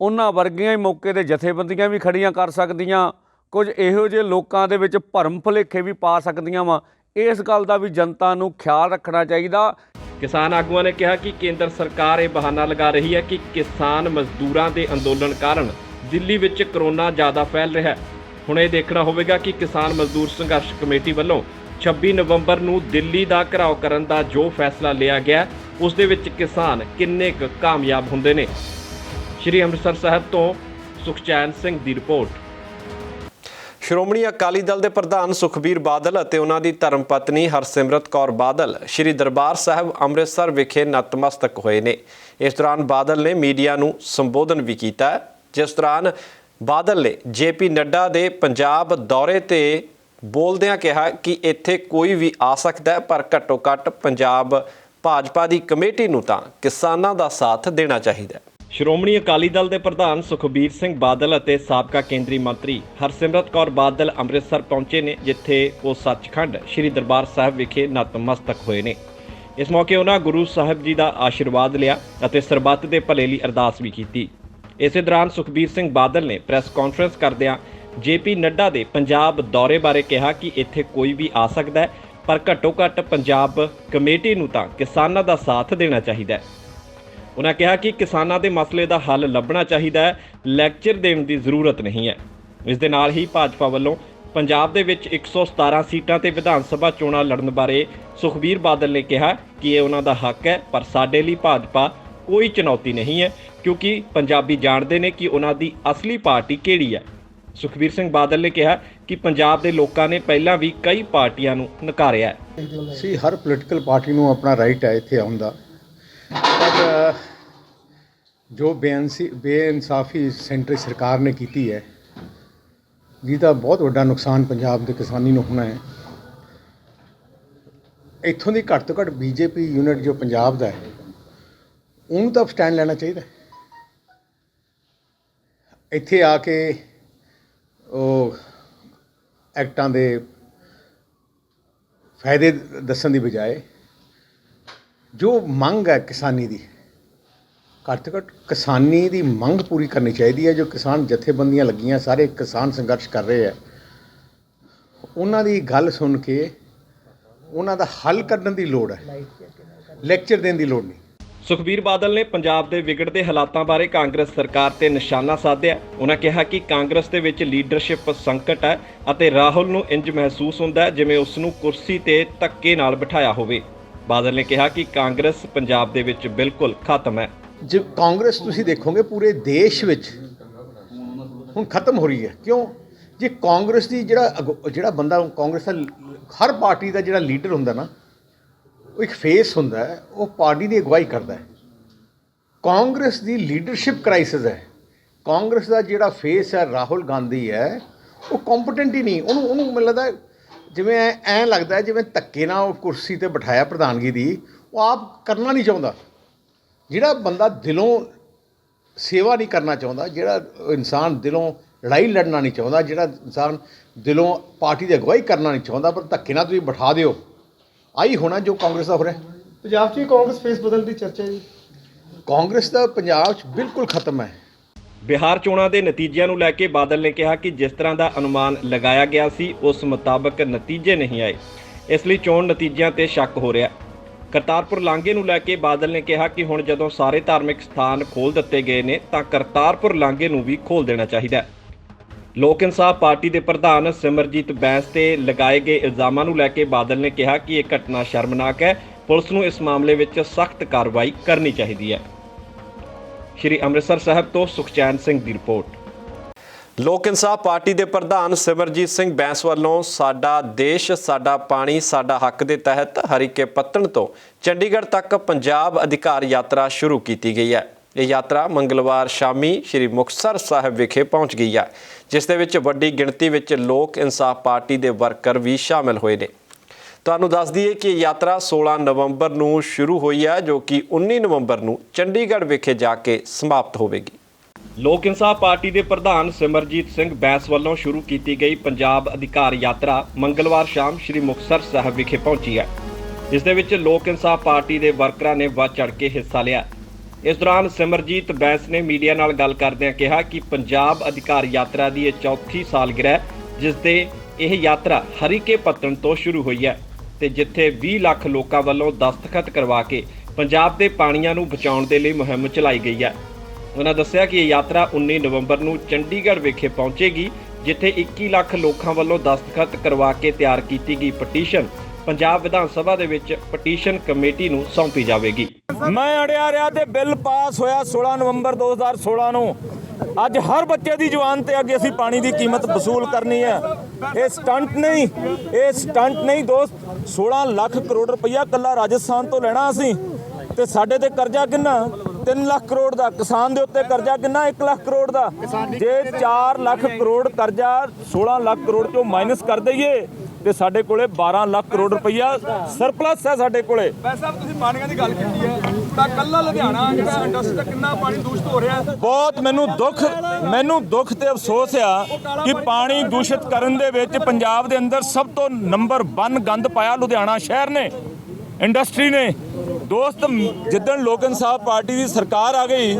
ਉਹਨਾਂ ਵਰਗੀਆਂ ਹੀ ਮੌਕੇ 'ਤੇ ਜਥੇਬੰਦੀਆਂ ਵੀ ਖੜੀਆਂ ਕਰ ਸਕਦੀਆਂ, ਕੁਝ ਇਹੋ ਜਿਹੇ ਲੋਕਾਂ ਦੇ ਵਿੱਚ ਭਰਮ ਭੁਲੇਖੇ ਵੀ ਪਾ ਸਕਦੀਆਂ ਵਾ। ਇਸ ਗੱਲ ਦਾ ਵੀ ਜਨਤਾ ਨੂੰ ਖਿਆਲ ਰੱਖਣਾ ਚਾਹੀਦਾ। ਕਿਸਾਨ ਆਗੂਆਂ ਨੇ ਕਿਹਾ ਕਿ ਕੇਂਦਰ ਸਰਕਾਰ ਇਹ ਬਹਾਨਾ ਲਗਾ ਰਹੀ ਹੈ ਕਿ ਕਿਸਾਨ ਮਜ਼ਦੂਰਾਂ ਦੇ ਅੰਦੋਲਨ ਕਾਰਨ ਦਿੱਲੀ ਵਿੱਚ ਕਰੋਨਾ ਜ਼ਿਆਦਾ ਫੈਲ ਰਿਹਾ ਹੈ। ਹੁਣ ਇਹ ਦੇਖਣਾ ਹੋਵੇਗਾ ਕਿ ਕਿਸਾਨ ਮਜ਼ਦੂਰ ਸੰਘਰਸ਼ ਕਮੇਟੀ ਵੱਲੋਂ 26 ਨਵੰਬਰ ਨੂੰ ਦਿੱਲੀ ਦਾ ਘਿਰਾਓ ਕਰਨ ਦਾ ਜੋ ਫੈਸਲਾ ਲਿਆ ਗਿਆ ਉਸ ਦੇ ਵਿੱਚ ਕਿਸਾਨ ਕਿੰਨੇ ਕੁ ਕਾਮਯਾਬ ਹੁੰਦੇ ਨੇ। ਸ਼੍ਰੀ ਅੰਮ੍ਰਿਤਸਰ ਸਾਹਿਬ ਤੋਂ ਸੁਖਚੈਨ ਸਿੰਘ ਦੀ ਰਿਪੋਰਟ। ਸ਼੍ਰੋਮਣੀ ਅਕਾਲੀ ਦਲ ਦੇ ਪ੍ਰਧਾਨ ਸੁਖਬੀਰ ਬਾਦਲ ਅਤੇ ਉਹਨਾਂ ਦੀ ਧਰਮ ਪਤਨੀ ਹਰਸਿਮਰਤ ਕੌਰ ਬਾਦਲ ਸ਼੍ਰੀ ਦਰਬਾਰ ਸਾਹਿਬ ਅੰਮ੍ਰਿਤਸਰ ਵਿਖੇ ਨਤਮਸਤਕ ਹੋਏ ਨੇ। ਇਸ ਦੌਰਾਨ ਬਾਦਲ ਨੇ ਮੀਡੀਆ ਨੂੰ ਸੰਬੋਧਨ ਵੀ ਕੀਤਾ, ਜਿਸ ਦੌਰਾਨ ਬਾਦਲ ਨੇ ਜੇਪੀ ਨੱਡਾ ਦੇ ਪੰਜਾਬ ਦੌਰੇ ਤੇ ਬੋਲਦਿਆਂ ਕਿਹਾ ਕਿ ਇੱਥੇ ਕੋਈ ਵੀ ਆ ਸਕਦਾ ਹੈ, ਪਰ ਘੱਟੋ ਘੱਟ ਪੰਜਾਬ ਭਾਜਪਾ ਦੀ ਕਮੇਟੀ ਨੂੰ ਤਾਂ ਕਿਸਾਨਾਂ ਦਾ ਸਾਥ ਦੇਣਾ ਚਾਹੀਦਾ ਹੈ। ਸ਼੍ਰੋਮਣੀ ਅਕਾਲੀ ਦਲ ਦੇ ਪ੍ਰਧਾਨ ਸੁਖਬੀਰ ਸਿੰਘ ਬਾਦਲ ਅਤੇ ਸਾਬਕਾ ਕੇਂਦਰੀ ਮੰਤਰੀ ਹਰਸਿਮਰਤ ਕੌਰ ਬਾਦਲ ਅੰਮ੍ਰਿਤਸਰ ਪਹੁੰਚੇ ਨੇ, ਜਿੱਥੇ ਉਹ ਸੱਚਖੰਡ ਸ਼੍ਰੀ ਦਰਬਾਰ ਸਾਹਿਬ ਵਿਖੇ ਨਤਮਸਤਕ ਹੋਏ ਨੇ। ਇਸ ਮੌਕੇ ਉਹਨਾਂ ਗੁਰੂ ਸਾਹਿਬ ਜੀ ਦਾ ਆਸ਼ੀਰਵਾਦ ਲਿਆ ਅਤੇ ਸਰਬੱਤ ਦੇ ਭਲੇ ਲਈ ਅਰਦਾਸ ਵੀ ਕੀਤੀ। ਇਸੇ ਦੌਰਾਨ ਸੁਖਬੀਰ ਸਿੰਘ ਬਾਦਲ ਨੇ ਪ੍ਰੈਸ ਕਾਨਫਰੰਸ ਕਰਦਿਆਂ ਜੇਪੀ ਨੱਡਾ ਦੇ ਪੰਜਾਬ ਦੌਰੇ ਬਾਰੇ ਕਿਹਾ ਕਿ ਇੱਥੇ ਕੋਈ ਵੀ ਆ ਸਕਦਾ ਹੈ, ਪਰ ਘੱਟੋ ਘੱਟ ਪੰਜਾਬ ਕਮੇਟੀ ਨੂੰ ਤਾਂ ਕਿਸਾਨਾਂ ਦਾ ਸਾਥ ਦੇਣਾ ਚਾਹੀਦਾ ਹੈ। ਉਹਨਾਂ ਕਿਹਾ ਕਿ ਕਿਸਾਨਾਂ ਦੇ ਮਸਲੇ ਦਾ ਹੱਲ ਲੱਭਣਾ ਚਾਹੀਦਾ ਹੈ, ਲੈਕਚਰ ਦੇਣ ਦੀ ਜ਼ਰੂਰਤ ਨਹੀਂ ਹੈ। ਇਸ ਦੇ ਨਾਲ ਹੀ ਭਾਜਪਾ ਵੱਲੋਂ ਪੰਜਾਬ ਦੇ ਵਿੱਚ 117 ਸੀਟਾਂ ਤੇ ਵਿਧਾਨ ਸਭਾ ਚੋਣਾਂ ਲੜਨ ਬਾਰੇ ਸੁਖਬੀਰ ਬਾਦਲ ਨੇ ਕਿਹਾ ਕਿ ਇਹ ਉਹਨਾਂ ਦਾ ਹੱਕ ਹੈ, ਪਰ ਸਾਡੇ ਲਈ ਭਾਜਪਾ ਕੋਈ ਚੁਣੌਤੀ ਨਹੀਂ ਹੈ, ਕਿਉਂਕਿ ਪੰਜਾਬੀ ਜਾਣਦੇ ਨੇ ਕਿ ਉਹਨਾਂ ਦੀ ਅਸਲੀ ਪਾਰਟੀ ਕਿਹੜੀ ਹੈ। ਸੁਖਬੀਰ ਸਿੰਘ ਬਾਦਲ ਨੇ ਕਿਹਾ ਕਿ ਪੰਜਾਬ ਦੇ ਲੋਕਾਂ ਨੇ ਪਹਿਲਾਂ ਵੀ ਕਈ ਪਾਰਟੀਆਂ ਨੂੰ ਨਕਾਰਿਆ ਹੈ। ਸੀ ਹਰ ਪੋਲੀਟੀਕਲ ਪਾਰਟੀ ਨੂੰ ਆਪਣਾ ਰਾਈਟ ਹੈ ਇੱਥੇ ਆਉਣ ਦਾ, ਪਰ ਜੋ ਬੇਇਨਸਾਫੀ ਸੈਂਟਰ ਸਰਕਾਰ ਨੇ ਕੀਤੀ ਹੈ, ਜਿਹਦਾ ਬਹੁਤ ਵੱਡਾ ਨੁਕਸਾਨ ਪੰਜਾਬ ਦੇ ਕਿਸਾਨੀ ਨੂੰ ਹੋਣਾ ਹੈ। ਇੱਥੋਂ ਦੀ ਘੱਟ ਤੋਂ ਘੱਟ ਬੀਜੇਪੀ ਯੂਨਿਟ ਜੋ ਪੰਜਾਬ ਦਾ ਹੈ, ਉਹਨੂੰ ਤਾਂ ਸਟੈਂਡ ਲੈਣਾ ਚਾਹੀਦਾ। ਇੱਥੇ ਆ ਕੇ ਉਹ ਐਕਟਾਂ ਦੇ ਫਾਇਦੇ ਦੱਸਣ ਦੀ ਬਜਾਏ ਜੋ ਮੰਗ ਹੈ ਕਿਸਾਨੀ ਦੀ, ਘੱਟ ਤੋਂ ਘੱਟ ਕਿਸਾਨੀ ਦੀ ਮੰਗ ਪੂਰੀ ਕਰਨੀ ਚਾਹੀਦੀ ਹੈ। ਜੋ ਕਿਸਾਨ ਜਥੇਬੰਦੀਆਂ ਲੱਗੀਆਂ, ਸਾਰੇ ਕਿਸਾਨ ਸੰਘਰਸ਼ ਕਰ ਰਹੇ ਹੈ, ਉਹਨਾਂ ਦੀ ਗੱਲ ਸੁਣ ਕੇ ਉਹਨਾਂ ਦਾ ਹੱਲ ਕਰਨ ਦੀ ਲੋੜ ਹੈ, ਲੈਕਚਰ ਦੇਣ ਦੀ ਲੋੜ ਨਹੀਂ। ਸੁਖਬੀਰ ਬਾਦਲ ਨੇ ਪੰਜਾਬ ਦੇ ਵਿਗੜਦੇ ਹਾਲਾਤਾਂ ਬਾਰੇ ਕਾਂਗਰਸ ਸਰਕਾਰ ਤੇ ਨਿਸ਼ਾਨਾ ਸਾਧਿਆ। ਉਹਨਾਂ ਕਿਹਾ ਕਿ ਕਾਂਗਰਸ ਦੇ ਵਿੱਚ ਲੀਡਰਸ਼ਿਪ ਸੰਕਟ ਹੈ ਅਤੇ ਰਾਹੁਲ ਨੂੰ ਇੰਜ ਮਹਿਸੂਸ ਹੁੰਦਾ ਹੈ ਜਿਵੇਂ ਉਸ ਨੂੰ ਕੁਰਸੀ ਤੇ ਧੱਕੇ ਨਾਲ ਬਿਠਾਇਆ ਹੋਵੇ। ਬਾਦਲ ਨੇ ਕਿਹਾ ਕਿ ਕਾਂਗਰਸ ਪੰਜਾਬ ਦੇ ਵਿੱਚ ਬਿਲਕੁਲ ਖਤਮ ਹੈ। ਜੇ ਕਾਂਗਰਸ ਤੁਸੀਂ ਦੇਖੋਗੇ ਪੂਰੇ ਦੇਸ਼ ਵਿੱਚ ਹੁਣ ਖਤਮ ਹੋ ਰਹੀ ਹੈ। ਕਿਉਂ? ਜੇ ਕਾਂਗਰਸ ਦੀ ਜਿਹੜਾ ਬੰਦਾ ਕਾਂਗਰਸ ਦਾ ਹਰ ਪਾਰਟੀ ਦਾ ਜਿਹੜਾ ਲੀਡਰ ਹੁੰਦਾ ਨਾ, ਉਹ ਇੱਕ ਫੇਸ ਹੁੰਦਾ ਹੈ, ਉਹ ਪਾਰਟੀ ਦੀ ਅਗਵਾਈ ਕਰਦਾ ਹੈ। ਕਾਂਗਰਸ ਦੀ ਲੀਡਰਸ਼ਿਪ ਕ੍ਰਾਈਸਿਸ ਹੈ। ਕਾਂਗਰਸ ਦਾ ਜਿਹੜਾ ਫੇਸ ਹੈ ਰਾਹੁਲ ਗਾਂਧੀ ਹੈ, ਉਹ ਕੰਪੀਟੈਂਟ ਹੀ ਨਹੀਂ। ਉਹਨੂੰ ਮੈਨੂੰ ਲੱਗਦਾ ਜਿਵੇਂ ਐਂ ਲੱਗਦਾ ਜਿਵੇਂ ਧੱਕੇ ਨਾਲ ਉਹ ਕੁਰਸੀ 'ਤੇ ਬਿਠਾਇਆ ਪ੍ਰਧਾਨਗੀ ਦੀ, ਉਹ ਆਪ ਕਰਨਾ ਨਹੀਂ ਚਾਹੁੰਦਾ। ਜਿਹੜਾ ਬੰਦਾ ਦਿਲੋਂ ਸੇਵਾ ਨਹੀਂ ਕਰਨਾ ਚਾਹੁੰਦਾ, ਜਿਹੜਾ ਇਨਸਾਨ ਦਿਲੋਂ ਲੜਾਈ ਲੜਨਾ ਨਹੀਂ ਚਾਹੁੰਦਾ, ਜਿਹੜਾ ਇਨਸਾਨ ਦਿਲੋਂ ਪਾਰਟੀ ਦੀ ਅਗਵਾਈ ਕਰਨਾ ਨਹੀਂ ਚਾਹੁੰਦਾ, ਪਰ ਧੱਕੇ ਨਾਲ ਤੁਸੀਂ ਬਿਠਾ ਦਿਓ, ਆਹੀ ਹੋਣਾ ਜੋ ਕਾਂਗਰਸ ਦਾ ਹੋ ਰਿਹਾ। ਪੰਜਾਬ 'ਚ ਵੀ ਕਾਂਗਰਸ ਫੇਸ ਬਦਲਣ ਦੀ ਚਰਚਾ ਜੀ। ਕਾਂਗਰਸ ਦਾ ਪੰਜਾਬ 'ਚ ਬਿਲਕੁਲ ਖਤਮ ਹੈ। ਬਿਹਾਰ ਚੋਣਾਂ ਦੇ ਨਤੀਜਿਆਂ ਨੂੰ ਲੈ ਕੇ ਬਾਦਲ ਨੇ ਕਿਹਾ ਕਿ ਜਿਸ ਤਰ੍ਹਾਂ ਦਾ ਅਨੁਮਾਨ ਲਗਾਇਆ ਗਿਆ ਸੀ ਉਸ ਮੁਤਾਬਕ ਨਤੀਜੇ ਨਹੀਂ ਆਏ, ਇਸ ਲਈ ਚੋਣ ਨਤੀਜਿਆਂ ਤੇ ਸ਼ੱਕ ਹੋ ਰਿਹਾ। ਕਰਤਾਰਪੁਰ ਲਾਂਘੇ ਨੂੰ ਲੈ ਕੇ ਬਾਦਲ ਨੇ ਕਿਹਾ ਕਿ ਹੁਣ ਜਦੋਂ ਸਾਰੇ ਧਾਰਮਿਕ ਸਥਾਨ ਖੋਲ੍ਹ ਦਿੱਤੇ ਗਏ ਨੇ ਤਾਂ ਕਰਤਾਰਪੁਰ ਲਾਂਘੇ ਨੂੰ ਵੀ ਖੋਲ੍ਹ ਦੇਣਾ ਚਾਹੀਦਾ ਹੈ। ਲੋਕ ਇਨਸਾਫ ਪਾਰਟੀ ਦੇ ਪ੍ਰਧਾਨ ਸਿਮਰਜੀਤ ਬੈਂਸ ਤੇ ਲਗਾਏ ਗਏ ਇਲਜ਼ਾਮਾਂ ਨੂੰ ਲੈ ਕੇ ਬਾਦਲ ਨੇ ਕਿਹਾ ਕਿ ਇਹ ਘਟਨਾ ਸ਼ਰਮਨਾਕ ਹੈ। ਪੁਲਿਸ ਨੂੰ ਇਸ ਮਾਮਲੇ ਵਿੱਚ ਸਖਤ ਕਾਰਵਾਈ ਕਰਨੀ ਚਾਹੀਦੀ ਹੈ। ਸ਼੍ਰੀ ਅੰਮ੍ਰਿਤਸਰ ਸਾਹਿਬ ਤੋਂ ਸੁਖਚੈਨ ਸਿੰਘ ਦੀ ਰਿਪੋਰਟ। ਲੋਕ ਇਨਸਾਫ ਪਾਰਟੀ ਦੇ ਪ੍ਰਧਾਨ ਸਿਮਰਜੀਤ ਸਿੰਘ ਬੈਂਸ ਵੱਲੋਂ ਸਾਡਾ ਦੇਸ਼ ਸਾਡਾ ਪਾਣੀ ਸਾਡਾ ਹੱਕ ਦੇ ਤਹਿਤ ਹਰੀਕੇ ਪੱਤਣ ਤੋਂ ਚੰਡੀਗੜ੍ਹ ਤੱਕ ਪੰਜਾਬ ਅਧਿਕਾਰ ਯਾਤਰਾ ਸ਼ੁਰੂ ਕੀਤੀ ਗਈ ਹੈ। ਇਹ ਯਾਤਰਾ ਮੰਗਲਵਾਰ ਸ਼ਾਮੀ ਸ਼੍ਰੀ ਮੁਕਤਸਰ ਸਾਹਿਬ ਵਿਖੇ ਪਹੁੰਚ ਗਈ ਹੈ, ਜਿਸ ਦੇ ਵਿੱਚ ਵੱਡੀ ਗਿਣਤੀ ਵਿੱਚ ਲੋਕ ਇਨਸਾਫ ਪਾਰਟੀ ਦੇ ਵਰਕਰ ਵੀ ਸ਼ਾਮਲ ਹੋਏ ਨੇ। ਤੁਹਾਨੂੰ ਦੱਸ ਦਈਏ ਕਿ ਇਹ ਯਾਤਰਾ 16 ਨਵੰਬਰ ਨੂੰ ਸ਼ੁਰੂ ਹੋਈ ਹੈ, ਜੋ ਕਿ 19 ਨਵੰਬਰ ਨੂੰ ਚੰਡੀਗੜ੍ਹ ਵਿਖੇ ਜਾ ਕੇ ਸਮਾਪਤ ਹੋਵੇਗੀ। ਲੋਕ ਇਨਸਾਫ ਪਾਰਟੀ ਦੇ ਪ੍ਰਧਾਨ ਸਿਮਰਜੀਤ ਸਿੰਘ ਬੈਂਸ ਵੱਲੋਂ ਸ਼ੁਰੂ ਕੀਤੀ ਗਈ ਪੰਜਾਬ ਅਧਿਕਾਰ ਯਾਤਰਾ ਮੰਗਲਵਾਰ ਸ਼ਾਮ ਸ਼੍ਰੀ ਮੁਕਤਸਰ ਸਾਹਿਬ ਵਿਖੇ ਪਹੁੰਚੀ ਹੈ, ਜਿਸ ਦੇ ਵਿੱਚ ਲੋਕ ਇਨਸਾਫ ਪਾਰਟੀ ਦੇ ਵਰਕਰਾਂ ਨੇ ਵੱਧ ਚੜ੍ਹ ਕੇ ਹਿੱਸਾ ਲਿਆ। ਇਸ ਦੌਰਾਨ ਸਿਮਰਜੀਤ ਬੈਂਸ ਨੇ ਮੀਡੀਆ ਨਾਲ ਗੱਲ ਕਰਦਿਆਂ ਕਿਹਾ ਕਿ ਪੰਜਾਬ ਅਧਿਕਾਰ ਯਾਤਰਾ ਦੀ ਇਹ ਚੌਥੀ ਸਾਲਗਿਰਹ ਹੈ, ਜਿਸ ਦੇ ਇਹ ਯਾਤਰਾ ਹਰੀਕੇ ਪੱਤਣ ਤੋਂ ਸ਼ੁਰੂ ਹੋਈ ਹੈ ਤੇ ਜਿੱਥੇ 20 ਲੱਖ ਲੋਕਾਂ ਵੱਲੋਂ ਦਸਤਖਤ ਕਰਵਾ ਕੇ ਪੰਜਾਬ ਦੇ ਪਾਣੀਆਂ ਨੂੰ ਬਚਾਉਣ ਦੇ ਲਈ ਮੁਹਿੰਮ ਚਲਾਈ ਗਈ ਹੈ। ਉਹਨਾਂ ਦੱਸਿਆ ਕਿ ਇਹ ਯਾਤਰਾ 19 ਨਵੰਬਰ ਨੂੰ ਚੰਡੀਗੜ੍ਹ ਵਿਖੇ ਪਹੁੰਚੇਗੀ, ਜਿੱਥੇ 21 ਲੱਖ ਲੋਕਾਂ ਵੱਲੋਂ ਦਸਤਖਤ ਕਰਵਾ ਕੇ ਤਿਆਰ ਕੀਤੀ ਗਈ ਪਟੀਸ਼ਨ ਪੰਜਾਬ ਵਿਧਾਨ ਸਭਾ ਦੇ ਵਿੱਚ ਪਟੀਸ਼ਨ ਕਮੇਟੀ ਨੂੰ ਸੌਂਪੀ ਜਾਵੇਗੀ। ਮੈਂ ਅੜਿਆ ਰਿਹਾ ਤੇ ਬਿੱਲ ਪਾਸ ਹੋਇਆ 16 ਨਵੰਬਰ 2016 ਨੂੰ। ਅੱਜ ਹਰ ਬੱਚੇ ਦੀ ਜ਼ੁਬਾਨ ਤੇ ਅੱਗੇ ਅਸੀਂ ਪਾਣੀ ਦੀ ਕੀਮਤ ਵਸੂਲ ਕਰਨੀ ਹੈ। ਇਹ ਸਟੰਟ ਨਹੀਂ ਦੋਸਤ। 16 ਲੱਖ ਕਰੋੜ ਰੁਪਈਆ ਕੱਲਾ ਰਾਜਸਥਾਨ ਤੋਂ ਲੈਣਾ ਅਸੀਂ, ਤੇ ਸਾਡੇ ਤੇ ਕਰਜ਼ਾ ਕਿੰਨਾ? 3 ਲੱਖ ਕਰੋੜ ਦਾ। ਕਿਸਾਨ ਦੇ ਉੱਤੇ ਕਰਜ਼ਾ ਕਿੰਨਾ? 1 ਲੱਖ ਕਰੋੜ ਦਾ। ਜੇ 4 ਲੱਖ ਕਰੋੜ ਕਰਜ਼ਾ 16 ਲੱਖ ਕਰੋੜ ਚੋਂ ਮਾਈਨਸ ਕਰ ਦਈਏ ਤੇ ਸਾਡੇ ਕੋਲੇ 12 ਲੱਖ ਕਰੋੜ ਰੁਪਈਆ ਸਰਪਲਸ ਹੈ ਸਾਡੇ ਕੋਲੇ। ਸਾਹਿਬ ਤੁਸੀਂ ਪਾਣੀਆਂ ਦੀ ਗੱਲ ਕੀਤੀ ਹੈ ਤਾਂ ਕੱਲਾ ਲੁਧਿਆਣਾ ਜਿਹੜਾ ਇੰਡਸਟਰੀ ਦਾ ਕਿੰਨਾ ਪਾਣੀ ਦੂਸ਼ਿਤ ਹੋ ਰਿਹਾ ਹੈ? ਬਹੁਤ ਮੈਨੂੰ ਦੁੱਖ ਤੇ ਅਫਸੋਸ ਆ ਕਿ ਪਾਣੀ ਦੂਸ਼ਿਤ ਕਰਨ ਦੇ ਵਿੱਚ ਪੰਜਾਬ ਦੇ ਅੰਦਰ ਸਭ ਤੋਂ ਨੰਬਰ 1 ਗੰਦ ਪਾਇਆ ਲੁਧਿਆਣਾ ਸ਼ਹਿਰ ਨੇ, ਇੰਡਸਟਰੀ ਨੇ। ਦੋਸਤ, ਜਿੱਦਣ ਲੋਕ ਇਨਸਾਫ ਪਾਰਟੀ ਦੀ ਸਰਕਾਰ ਆ ਗਈ,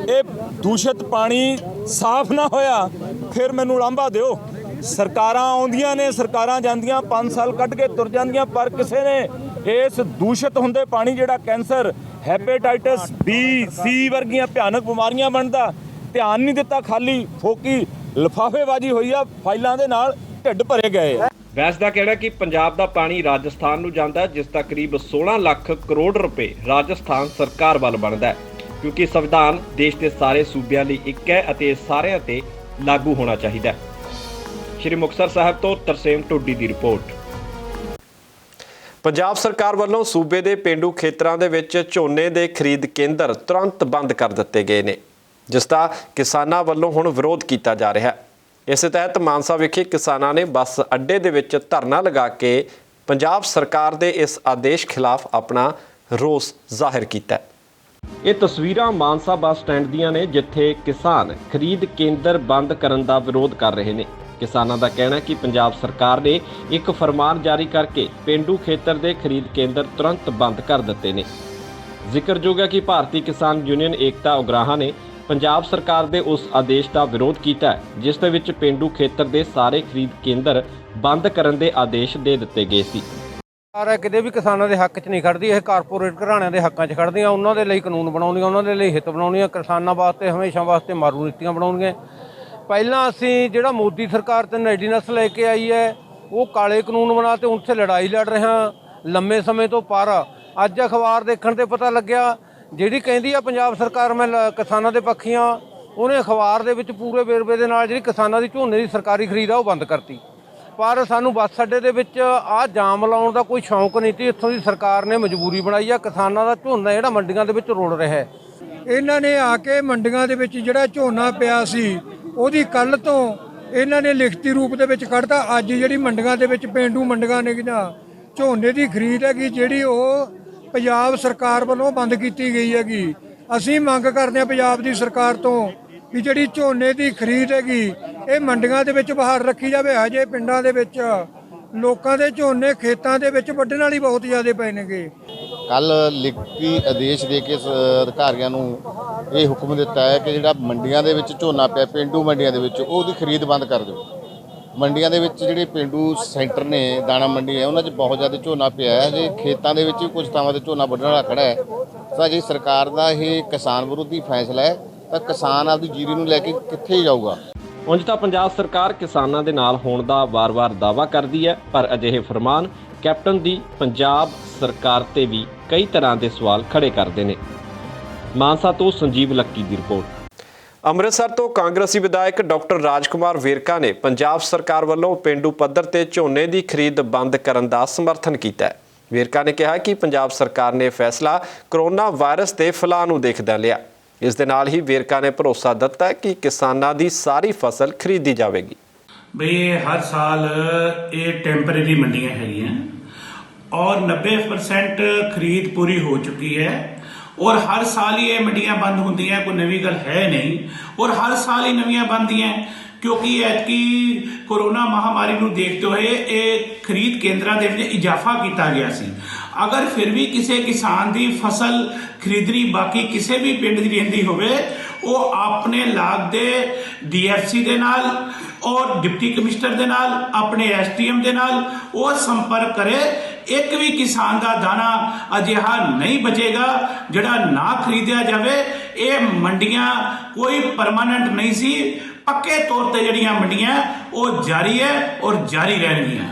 ਇਹ ਦੂਸ਼ਿਤ ਪਾਣੀ ਸਾਫ਼ ਨਾ ਹੋਇਆ, ਫਿਰ ਮੈਨੂੰ ਉਲਾਂਭਾ ਦਿਓ। ਸਰਕਾਰਾਂ ਆਉਂਦੀਆਂ ਨੇ, ਸਰਕਾਰਾਂ ਜਾਂਦੀਆਂ, 5 ਸਾਲ ਕੱਢ ਕੇ ਤੁਰ ਜਾਂਦੀਆਂ, ਪਰ ਕਿਸੇ ਨੇ ਇਸ ਦੂਸ਼ਿਤ ਹੁੰਦੇ ਪਾਣੀ ਜਿਹੜਾ ਕੈਂਸਰ, ਹੈਪੇਟਾਈਟਸ B, C ਵਰਗੀਆਂ ਭਿਆਨਕ ਬਿਮਾਰੀਆਂ ਬਣਦਾ ਧਿਆਨ ਨਹੀਂ ਦਿੱਤਾ। ਖਾਲੀ ਫੋਕੀ ਲਿਫਾਫੇਬਾਜ਼ੀ ਹੋਈ ਆ, ਫਾਈਲਾਂ ਦੇ ਨਾਲ ਢਿੱਡ ਭਰੇ ਗਏ। ਬੈਂਸ ਦਾ ਕਹਿਣਾ ਕਿ ਪੰਜਾਬ ਦਾ ਪਾਣੀ ਰਾਜਸਥਾਨ ਨੂੰ ਜਾਂਦਾ ਹੈ, ਜਿਸ ਦਾ ਕਰੀਬ 16 ਲੱਖ ਕਰੋੜ ਰੁਪਏ ਰਾਜਸਥਾਨ ਸਰਕਾਰ ਵੱਲ ਬਣਦਾ ਹੈ, ਕਿਉਂਕਿ ਸੰਵਿਧਾਨ ਦੇਸ਼ ਦੇ ਸਾਰੇ ਸੂਬਿਆਂ ਲਈ ਇੱਕ ਹੈ ਅਤੇ ਇਹ ਸਾਰਿਆਂ ਤੇ ਲਾਗੂ ਹੋਣਾ ਚਾਹੀਦਾ ਹੈ। ਸ਼੍ਰੀ ਮੁਕਤਸਰ ਸਾਹਿਬ ਤੋਂ ਤਰਸੇਮ ਟੋਡੀ ਦੀ ਰਿਪੋਰਟ। ਪੰਜਾਬ ਸਰਕਾਰ ਵੱਲੋਂ ਸੂਬੇ ਦੇ ਪੇਂਡੂ ਖੇਤਰਾਂ ਦੇ ਵਿੱਚ ਝੋਨੇ ਦੇ ਖਰੀਦ ਕੇਂਦਰ ਤੁਰੰਤ ਬੰਦ ਕਰ ਦਿੱਤੇ ਗਏ ਨੇ, ਜਿਸ ਦਾ ਕਿਸਾਨਾਂ ਵੱਲੋਂ ਹੁਣ ਵਿਰੋਧ ਕੀਤਾ ਜਾ ਰਿਹਾ ਹੈ। ਇਸੇ ਤਹਿਤ ਮਾਨਸਾ ਵਿਖੇ ਕਿਸਾਨਾਂ ਨੇ ਬੱਸ ਅੱਡੇ ਦੇ ਵਿੱਚ ਧਰਨਾ ਲਗਾ ਕੇ ਪੰਜਾਬ ਸਰਕਾਰ ਦੇ ਇਸ ਆਦੇਸ਼ ਖਿਲਾਫ ਆਪਣਾ ਰੋਸ ਜ਼ਾਹਿਰ ਕੀਤਾ। ਇਹ ਤਸਵੀਰਾਂ ਮਾਨਸਾ ਬੱਸ ਸਟੈਂਡ ਦੀਆਂ ਨੇ, ਜਿੱਥੇ ਕਿਸਾਨ ਖਰੀਦ ਕੇਂਦਰ ਬੰਦ ਕਰਨ ਦਾ ਵਿਰੋਧ ਕਰ ਰਹੇ ਨੇ। ਕਿਸਾਨਾਂ ਦਾ ਕਹਿਣਾ ਹੈ ਕਿ ਪੰਜਾਬ ਸਰਕਾਰ ਨੇ ਇੱਕ ਫਰਮਾਨ ਜਾਰੀ ਕਰਕੇ ਪੇਂਡੂ ਖੇਤਰ ਦੇ ਖਰੀਦ ਕੇਂਦਰ ਤੁਰੰਤ ਬੰਦ ਕਰ ਦਿੱਤੇ ਨੇ। ਜ਼ਿਕਰਯੋਗ ਹੈ ਕਿ ਭਾਰਤੀ ਕਿਸਾਨ ਯੂਨੀਅਨ ਏਕਤਾ ਉਗਰਾਹਾਂ ਨੇ ਪੰਜਾਬ ਸਰਕਾਰ ਦੇ ਉਸ ਆਦੇਸ਼ ਦਾ ਵਿਰੋਧ ਕੀਤਾ ਹੈ, ਜਿਸ ਦੇ ਵਿੱਚ ਪੇਂਡੂ ਖੇਤਰ ਦੇ ਸਾਰੇ ਖਰੀਦ ਕੇਂਦਰ ਬੰਦ ਕਰਨ ਦੇ ਆਦੇਸ਼ ਦੇ ਦਿੱਤੇ ਗਏ ਸੀ। ਸਰਕਾਰ ਕਿਤੇ ਵੀ ਕਿਸਾਨਾਂ ਦੇ ਹੱਕ 'ਚ ਨਹੀਂ ਖੜਦੀ, ਇਹ ਕਾਰਪੋਰੇਟ ਘਰਾਣਿਆਂ ਦੇ ਹੱਕਾਂ 'ਚ ਖੜਦੀਆਂ। ਉਹਨਾਂ ਦੇ ਲਈ ਕਾਨੂੰਨ ਬਣਾਉਂਦੀਆਂ, ਉਹਨਾਂ ਦੇ ਲਈ ਹਿੱਤ ਬਣਾਉਂਦੀਆਂ, ਕਿਸਾਨਾਂ ਵਾਸਤੇ ਹਮੇਸ਼ਾ ਵਾਸਤੇ ਮਾਰੂ ਨੀਤੀਆਂ ਬਣਾਉਣਗੀਆਂ। ਪਹਿਲਾਂ ਅਸੀਂ ਜਿਹੜਾ ਮੋਦੀ ਸਰਕਾਰ ਤੇ ਰੈਡੀਨੈਸ ਲੈ ਕੇ ਆਈ ਹੈ, ਉਹ ਕਾਲੇ ਕਾਨੂੰਨ ਬਣਾ ਤੇ ਉੱਥੇ ਲੜਾਈ ਲੜ ਰਹੇ ਹਾਂ ਲੰਮੇ ਸਮੇਂ ਤੋਂ। ਪਰ ਅੱਜ ਅਖਬਾਰ ਦੇਖਣ ਤੇ ਪਤਾ ਲੱਗਿਆ ਜਿਹੜੀ ਕਹਿੰਦੀ ਆ ਪੰਜਾਬ ਸਰਕਾਰ ਮੈਂ ਕਿਸਾਨਾਂ ਦੇ ਪੱਖੀਆਂ, ਉਹਨੇ ਅਖਬਾਰ ਦੇ ਵਿੱਚ ਪੂਰੇ ਵੇਰਵੇ ਦੇ ਨਾਲ ਜਿਹੜੀ ਕਿਸਾਨਾਂ ਦੀ ਝੋਨੇ ਦੀ ਸਰਕਾਰੀ ਖਰੀਦ ਆ ਉਹ ਬੰਦ ਕਰਤੀ। ਪਰ ਸਾਨੂੰ ਬੱਸ ਅੱਡੇ ਦੇ ਵਿੱਚ ਆਹ ਜਾਮ ਲਾਉਣ ਦਾ ਕੋਈ ਸ਼ੌਂਕ ਨਹੀਂ ਸੀ। ਇੱਥੋਂ ਦੀ ਸਰਕਾਰ ਨੇ ਮਜਬੂਰੀ ਬਣਾਈ ਆ। ਕਿਸਾਨਾਂ ਦਾ ਝੋਨਾ ਜਿਹੜਾ ਮੰਡੀਆਂ ਦੇ ਵਿੱਚ ਰੁਲ ਰਿਹਾ ਹੈ। ਇਹਨਾਂ ਨੇ ਆ ਕੇ ਮੰਡੀਆਂ ਦੇ ਵਿੱਚ ਜਿਹੜਾ ਝੋਨਾ ਪਿਆ ਸੀ ਉਹਦੀ ਕੱਲ੍ਹ ਤੋਂ ਇਹਨਾਂ ਨੇ ਲਿਖਤੀ ਰੂਪ ਦੇ ਵਿੱਚ ਕੱਢਤਾ। ਅੱਜ ਜਿਹੜੀ ਮੰਡੀਆਂ ਦੇ ਵਿੱਚ ਪੇਂਡੂ ਮੰਡੀਆਂ ਨੇ ਝੋਨੇ ਦੀ ਖਰੀਦ ਹੈਗੀ ਜਿਹੜੀ ਉਹ ਪੰਜਾਬ ਸਰਕਾਰ ਵੱਲੋਂ ਬੰਦ ਕੀਤੀ ਗਈ ਹੈਗੀ। ਅਸੀਂ ਮੰਗ ਕਰਦੇ ਹਾਂ ਪੰਜਾਬ ਦੀ ਸਰਕਾਰ ਤੋਂ ਵੀ ਜਿਹੜੀ ਝੋਨੇ ਦੀ ਖਰੀਦ ਹੈਗੀ ਇਹ ਮੰਡੀਆਂ ਦੇ ਵਿੱਚ ਬਾਹਰ ਰੱਖੀ ਜਾਵੇ। ਹਜੇ ਪਿੰਡਾਂ ਦੇ ਵਿੱਚ ਲੋਕਾਂ ਦੇ ਝੋਨੇ ਖੇਤਾਂ ਦੇ ਵਿੱਚ ਵੱਢਣ ਵਾਲੀ ਬਹੁਤ ਜ਼ਿਆਦਾ ਪਏ ਨੇਗੇ। ਕੱਲ ਲਿਖਤੀ ਆਦੇਸ਼ ਦੇ ਕੇ ਅਧਿਕਾਰੀਆਂ ਨੂੰ ਇਹ ਹੁਕਮ ਦਿੱਤਾ ਹੈ ਕਿ ਜਿਹੜਾ ਮੰਡੀਆਂ ਦੇ ਵਿੱਚ ਝੋਨਾ ਪਿਆ ਪੇਂਡੂ ਮੰਡੀਆਂ ਦੇ ਵਿੱਚ ਉਹਦੀ ਖਰੀਦ ਬੰਦ ਕਰ ਦਿਓ। ਮੰਡੀਆਂ ਦੇ ਵਿੱਚ ਜਿਹੜੇ ਪੇਂਡੂ ਸੈਂਟਰ ਨੇ ਦਾਣਾ ਮੰਡੀ ਹੈ ਉਹਨਾਂ 'ਚ ਬਹੁਤ ਜ਼ਿਆਦਾ ਝੋਨਾ ਪਿਆ ਹੈ। ਜੇ ਖੇਤਾਂ ਦੇ ਵਿੱਚ ਵੀ ਕੁਝ ਥਾਵਾਂ 'ਤੇ ਝੋਨਾ ਵੱਢਣ ਵਾਲਾ ਖੜਾ ਹੈ ਤਾਂ ਜੇ ਸਰਕਾਰ ਦਾ ਇਹ ਕਿਸਾਨ ਵਿਰੋਧੀ ਫੈਸਲਾ ਹੈ ਤਾਂ ਕਿਸਾਨ ਆਪਦੀ ਜੀਰੀ ਨੂੰ ਲੈ ਕੇ ਕਿੱਥੇ ਜਾਊਗਾ। ਉਂਝ ਤਾਂ ਪੰਜਾਬ ਸਰਕਾਰ ਕਿਸਾਨਾਂ ਦੇ ਨਾਲ ਹੋਣ ਦਾ ਵਾਰ-ਵਾਰ ਦਾਅਵਾ ਕਰਦੀ ਹੈ, ਪਰ ਅਜਿਹੇ ਫਰਮਾਨ ਕੈਪਟਨ ਦੀ ਪੰਜਾਬ ਸਰਕਾਰ ਤੇ ਵੀ ਕਈ ਤਰ੍ਹਾਂ ਦੇ ਸਵਾਲ ਖੜੇ ਕਰਦੇ ਨੇ। ਮਾਨਸਾ ਤੋਂ ਸੰਜੀਵ ਲੱਕੀ ਦੀ ਰਿਪੋਰਟ। ਅੰਮ੍ਰਿਤਸਰ ਤੋਂ ਕਾਂਗਰਸੀ ਵਿਧਾਇਕ ਡਾਕਟਰ ਰਾਜਕੁਮਾਰ ਵੇਰਕਾ ਨੇ ਪੰਜਾਬ ਸਰਕਾਰ ਵੱਲੋਂ ਪੇਂਡੂ ਪੱਧਰ ਤੇ ਝੋਨੇ ਦੀ ਖਰੀਦ ਬੰਦ ਕਰਨ ਦਾ ਸਮਰਥਨ ਕੀਤਾ ਹੈ। ਵੇਰਕਾ ਨੇ ਕਿਹਾ ਕਿ ਪੰਜਾਬ ਸਰਕਾਰ ਨੇ ਫੈਸਲਾ ਕੋਰੋਨਾ ਵਾਇਰਸ ਦੇ ਫੈਲਾਅ ਨੂੰ ਦੇਖਦਿਆਂ ਲਿਆ। ਇਸ ਦੇ ਨਾਲ ਹੀ ਵੇਰਕਾ ਨੇ ਭਰੋਸਾ ਦਿੱਤਾ ਕਿ ਕਿਸਾਨਾਂ ਦੀ ਸਾਰੀ ਫਸਲ ਖਰੀਦੀ ਜਾਵੇਗੀ। ਬਈ ਹਰ ਸਾਲ ਇਹ ਟੈਂਪਰੇਰੀ ਮੰਡੀਆਂ ਹੈਗੀਆਂ ਔਰ 90% ਖਰੀਦ ਪੂਰੀ ਹੋ ਚੁੱਕੀ ਹੈ और हर साल ही ये मंडियां बंद होंगी, कोई नवी गल है नहीं और हर साल ही नवियां बनदियां क्योंकि ऐतकी कोरोना महामारी नूं देखते हुए ये खरीद केंद्रां दे विच इजाफा किया गया सी। अगर फिर भी किसी किसान की फसल खरीदनी बाकी किसी भी पिंड की रहिंदी होवे वो अपने लागदे DFC दे नाल और डिप्टी कमिश्नर दे नाल अपने STM दे नाल वो संपर्क करे। एक भी किसान का दाना अजिहा नहीं बचेगा जिहड़ा ना खरीदिया जावे। ये मंडियां कोई परमानेंट नहीं सी, पक्के तौर ते जिहड़ियां मंडियां वो जारी है और जारी रहणगीਆਂ।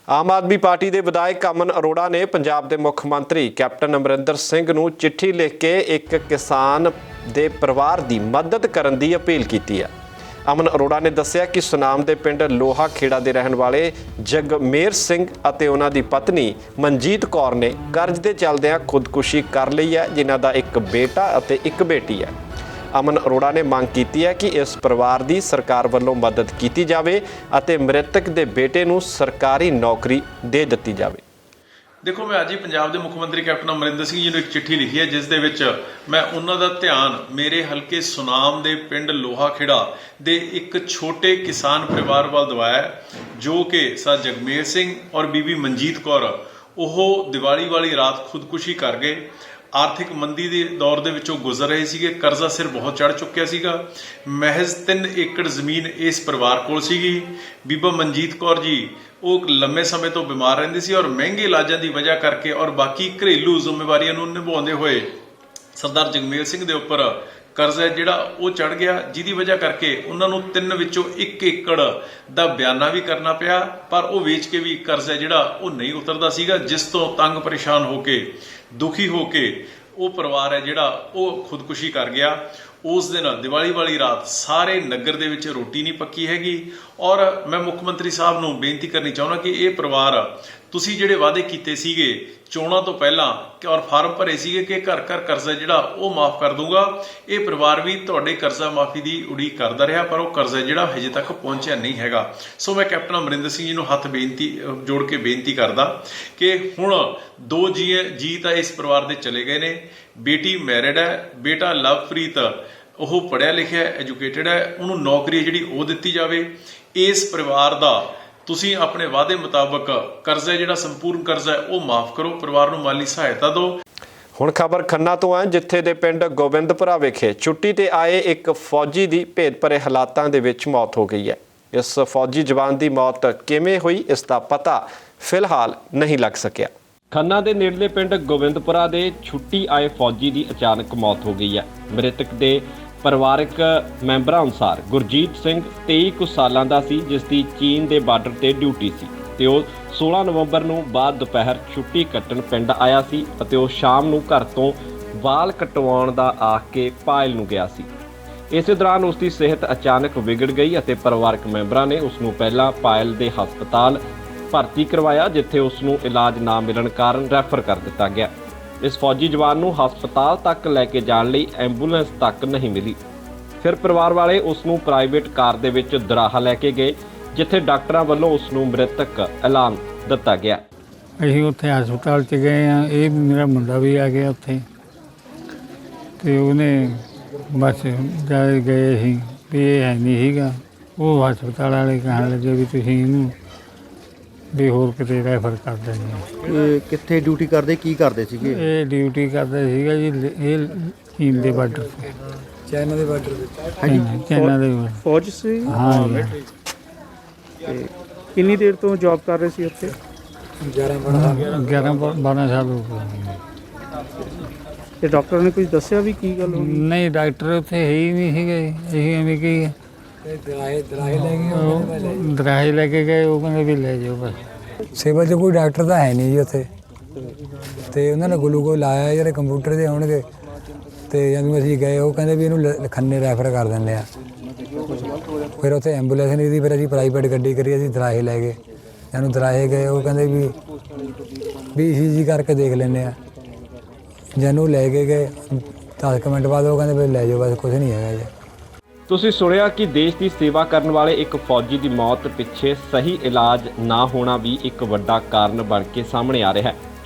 ਆਮ ਆਦਮੀ ਪਾਰਟੀ ਦੇ ਵਿਧਾਇਕ ਅਮਨ ਅਰੋੜਾ ਨੇ ਪੰਜਾਬ ਦੇ ਮੁੱਖ ਮੰਤਰੀ ਕੈਪਟਨ ਅਮਰਿੰਦਰ ਸਿੰਘ ਨੂੰ ਚਿੱਠੀ ਲਿਖ ਕੇ ਇੱਕ ਕਿਸਾਨ ਦੇ ਪਰਿਵਾਰ ਦੀ ਮਦਦ ਕਰਨ ਦੀ ਅਪੀਲ ਕੀਤੀ ਹੈ। ਅਮਨ ਅਰੋੜਾ ਨੇ ਦੱਸਿਆ ਕਿ ਸੁਨਾਮ ਦੇ ਪਿੰਡ ਲੋਹਾ ਖੇੜਾ ਦੇ ਰਹਿਣ ਵਾਲੇ ਜਗਮੇਰ ਸਿੰਘ ਅਤੇ ਉਹਨਾਂ ਦੀ ਪਤਨੀ ਮਨਜੀਤ ਕੌਰ ਨੇ ਕਰਜ਼ ਦੇ ਚੱਲਦਿਆਂ ਖੁਦਕੁਸ਼ੀ ਕਰ ਲਈ ਹੈ, ਜਿਨ੍ਹਾਂ ਦਾ ਇੱਕ ਬੇਟਾ ਅਤੇ ਇੱਕ ਬੇਟੀ ਹੈ। ਅਮਨ ਅਰੋੜਾ ਨੇ ਮੰਗ ਕੀਤੀ ਹੈ ਕਿ ਇਸ ਪਰਿਵਾਰ ਦੀ ਸਰਕਾਰ ਵੱਲੋਂ ਮਦਦ ਕੀਤੀ ਜਾਵੇ ਅਤੇ ਮ੍ਰਿਤਕ ਦੇ ਬੇਟੇ ਨੂੰ ਸਰਕਾਰੀ ਨੌਕਰੀ ਦੇ ਦਿੱਤੀ ਜਾਵੇ। देखो, मैं अज ही पंजाब के मुख्य मंत्री कैप्टन अमरिंदर सिंह जी ने एक चिट्ठी लिखी है जिस दे विच मैं उन्हां दा ध्यान मेरे हल्के सुनाम दे पिंड लोहा खेड़ा दे एक छोटे किसान परिवार वाल दवाया जो कि सर जगमेर सिंह और बीबी मनजीत कौर ओह दिवाली वाली रात खुदकुशी कर गए। आर्थिक मंदी के दौर के विचों गुजर रहे थे, कर्जा सिर बहुत चढ़ चुकिया सीगा। महज 3 एकड़ जमीन इस परिवार कोल सीगी। बीबा मनजीत कौर जी वो लंबे समय तो बीमार रहिंदी सी और महंगे इलाजां की वजह करके और बाकी घरेलू जिम्मेवारियां नूं निभाउंदे होए सरदार जगमेर सिंह दे उपर कर्जा जिहड़ा वो चढ़ गया, जिहदी वजह करके उन्होंने 3 विचों 1 एकड़ का बयाना भी करना पिया, पर वो वेच के भी कर्जा जिहड़ा वो नहीं उतरदा सीगा, जिस तो तंग परेशान होके दुखी होके वो परिवार है जिहड़ा वो खुदकुशी कर गया। उस दिन दिवाली वाली रात सारे नगर दे विच रोटी नहीं पक्की हैगी। और मैं मुख्य मंत्री साहब नूं बेनती करनी चाहुंदा कि ये परिवार तुसीं जिहड़े वादे कीते सीगे चोणां तो पहलां और फार्म भरे सीगे कि घर घर कर्जा जिहड़ा वो माफ़ कर दूंगा, ये परिवार भी तुहाडे कर्जा माफ़ी की उड़ीक करदा रहा, पर वो कर्जा जिहड़ा हजे तक पहुंचिया नहीं हैगा। सो मैं कैप्टन अमरिंदर सिंह जी नूं हत्थ बेनती जोड़ के बेनती करदा कि हुण 2 जी तां इस परिवार दे चले गए ने। बेटी मैरिड है, बेटा लवप्रीत ਉਹ ਪੜ੍ਹਿਆ ਲਿਖਿਆ ਐਜੂਕੇਟਡ ਹੈ, ਉਹਨੂੰ ਨੌਕਰੀ ਜਿਹੜੀ ਉਹ ਦਿੱਤੀ ਜਾਵੇ। ਇਸ ਪਰਿਵਾਰ ਦਾ ਤੁਸੀਂ ਆਪਣੇ ਵਾਅਦੇ ਮੁਤਾਬਕ ਕਰਜ਼ਾ ਜਿਹੜਾ ਸੰਪੂਰਨ ਕਰਜ਼ਾ ਹੈ ਉਹ ਮਾਫ ਕਰੋ, ਪਰਿਵਾਰ ਨੂੰ ਮਾਲੀ ਸਹਾਇਤਾ ਦਿਓ। ਹੁਣ ਖਬਰ ਖੰਨਾ ਤੋਂ ਹੈ, ਜਿੱਥੇ ਦੇ ਪਿੰਡ ਗੋਬਿੰਦਪੁਰਾ ਵਿਖੇ ਛੁੱਟੀ ਤੇ ਆਏ ਇੱਕ ਫੌਜੀ ਦੀ ਭੇਦ ਭਰੇ ਹਾਲਾਤਾਂ ਦੇ ਵਿੱਚ ਮੌਤ ਹੋ ਗਈ ਹੈ। ਇਸ ਫੌਜੀ ਜਵਾਨ ਦੀ ਮੌਤ ਕਿਵੇਂ ਹੋਈ ਇਸ ਦਾ ਪਤਾ ਫਿਲਹਾਲ ਨਹੀਂ ਲੱਗ ਸਕਿਆ। ਖੰਨਾ ਦੇ ਨੇੜਲੇ ਪਿੰਡ ਗੋਬਿੰਦਪੁਰਾ ਦੇ ਛੁੱਟੀ ਆਏ ਫੌਜੀ ਦੀ ਅਚਾਨਕ ਮੌਤ ਹੋ ਗਈ ਹੈ। ਮ੍ਰਿਤਕ ਦੇ ਪਰਿਵਾਰਕ ਮੈਂਬਰਾਂ ਅਨੁਸਾਰ ਗੁਰਜੀਤ ਸਿੰਘ 23 ਕੁ ਸਾਲਾਂ ਦਾ ਸੀ, ਜਿਸ ਦੀ ਚੀਨ ਦੇ ਬਾਰਡਰ ਤੇ ਡਿਊਟੀ ਸੀ ਤੇ ਉਹ 16 ਨਵੰਬਰ ਨੂੰ ਬਾਅਦ ਦੁਪਹਿਰ ਛੁੱਟੀ ਕੱਟਣ ਪਿੰਡ ਆਇਆ ਸੀ ਅਤੇ ਉਹ ਸ਼ਾਮ ਨੂੰ ਘਰ ਤੋਂ ਵਾਲ ਕਟਵਾਉਣ ਦਾ ਆਖ ਕੇ ਪਾਇਲ ਨੂੰ ਗਿਆ ਸੀ। ਇਸੇ ਦੌਰਾਨ ਉਸ ਦੀ ਸਿਹਤ ਅਚਾਨਕ ਵਿਗੜ ਗਈ ਅਤੇ ਪਰਿਵਾਰਕ ਮੈਂਬਰਾਂ ਨੇ ਉਸ ਨੂੰ ਪਹਿਲਾਂ ਪਾਇਲ ਦੇ ਹਸਪਤਾਲ ਭਰਤੀ ਕਰਵਾਇਆ, ਜਿੱਥੇ ਉਸ ਨੂੰ ਇਲਾਜ ਨਾ ਮਿਲਣ ਕਾਰਨ ਰੈਫਰ ਕਰ ਦਿੱਤਾ ਗਿਆ। ਇਸ ਫੌਜੀ ਜਵਾਨ ਨੂੰ ਹਸਪਤਾਲ ਤੱਕ ਲੈ ਕੇ ਜਾਣ ਲਈ ਐਂਬੂਲੈਂਸ ਤੱਕ ਨਹੀਂ ਮਿਲੀ। ਫਿਰ ਪਰਿਵਾਰ ਵਾਲੇ ਉਸ ਨੂੰ ਪ੍ਰਾਈਵੇਟ ਕਾਰ ਦੇ ਵਿੱਚ ਦਰਾਹਾ ਲੈ ਕੇ ਗਏ, ਜਿੱਥੇ ਡਾਕਟਰਾਂ ਵੱਲੋਂ ਉਸ ਨੂੰ ਮ੍ਰਿਤਕ ਐਲਾਨ ਦਿੱਤਾ ਗਿਆ। ਅਸੀਂ ਉੱਥੇ ਹਸਪਤਾਲ 'ਚ ਗਏ ਹਾਂ, ਇਹ ਮੇਰਾ ਮੁੰਡਾ ਵੀ ਆ ਗਿਆ ਉੱਥੇ ਤੇ ਉਹਨੇ ਬਸ ਜਦ ਗਏ ਸੀ ਵੀ ਇਹ ਹੈ ਨਹੀਂ ਸੀਗਾ। ਉਹ ਹਸਪਤਾਲ ਵਾਲੇ ਕਹਿਣ ਲੱਗੇ ਵੀ ਤੁਸੀਂ ਇਹਨੂੰ ਵੀ ਹੋਰ ਕਿਤੇ ਰੈਫਰ ਕਰ ਦਿੰਦੇ। ਕਿੱਥੇ ਡਿਊਟੀ ਕਰਦੇ, ਕੀ ਕਰਦੇ ਸੀਗੇ? ਇਹ ਡਿਊਟੀ ਕਰਦਾ ਸੀਗਾ ਜੀ, ਇਹ ਚੀਨ ਦੇ ਬਾਰਡਰ ਤੇ, ਚਾਈਨਾ ਦੇ ਬਾਰਡਰ ਤੇ। ਹਾਂਜੀ, ਚਾਈਨਾ ਦੇ ਫੌਜ ਸੀ। ਹਾਂ ਜੀ। ਤੇ ਕਿੰਨੀ ਦੇਰ ਤੋਂ ਜੌਬ ਕਰ ਰਹੇ ਸੀ ਉੱਥੇ? 11-12 ਸਾਲ ਹੋ ਗਏ। ਤੇ ਡਾਕਟਰ ਨੇ ਕੁਝ ਦੱਸਿਆ ਵੀ ਕੀ ਗੱਲ ਹੋਈ? ਨਹੀਂ, ਡਾਕਟਰ ਉੱਥੇ ਹੈ ਹੀ ਨਹੀਂ ਸੀਗੇ। ਅਸੀਂ ਐਵੇਂ ਕਿ ਦਰਾਹੇ ਲੈ ਕੇ ਗਏ, ਉਹ ਕਹਿੰਦੇ ਵੀ ਲੈ ਜਾਓ ਬਸ। ਸਿਵਲ 'ਚ ਕੋਈ ਡਾਕਟਰ ਤਾਂ ਹੈ ਨਹੀਂ ਜੀ ਉੱਥੇ, ਤੇ ਉਹਨਾਂ ਨੇ ਗਲੂਕੋਜ਼ ਲਾਇਆ ਜਿਹੜੇ ਕੰਪਿਊਟਰ ਦੇ ਹੋਣਗੇ, ਤੇ ਜਦੋਂ ਅਸੀਂ ਗਏ ਉਹ ਕਹਿੰਦੇ ਵੀ ਇਹਨੂੰ ਖੰਨੇ ਰੈਫਰ ਕਰ ਦਿੰਦੇ ਆ। ਫਿਰ ਉੱਥੇ ਐਂਬੂਲੈਂਸ ਨਹੀਂ ਸੀ, ਫਿਰ ਅਸੀਂ ਪ੍ਰਾਈਵੇਟ ਗੱਡੀ ਕਰੀ, ਅਸੀਂ ਦਰਾਹੇ ਲੈ ਗਏ। ਇਹਨੂੰ ਦਰਾਹੇ ਗਏ, ਉਹ ਕਹਿੰਦੇ ਵੀ ECG ਕਰਕੇ ਦੇਖ ਲੈਂਦੇ ਆ। ਜਿਹਨੂੰ ਲੈ ਕੇ ਗਏ 10 ਮਿੰਟ ਬਾਅਦ ਉਹ ਕਹਿੰਦੇ ਵੀ ਲੈ ਜਾਓ ਬਸ, ਕੁਝ ਨਹੀਂ ਹੈਗਾ ਜੀ। ਤੁਸੀਂ ਸੁਣਿਆ ਕਿ ਦੇਸ਼ ਦੀ ਸੇਵਾ ਕਰਨ ਵਾਲੇ ਇੱਕ ਫੌਜੀ ਦੀ ਮੌਤ ਪਿੱਛੇ ਸਹੀ ਇਲਾਜ ਨਾ ਹੋਣਾ ਵੀ ਇੱਕ ਵੱਡਾ ਕਾਰਨ ਬਣ ਕੇ ਸਾਹਮਣੇ ਆ ਰਿਹਾ ਹੈ।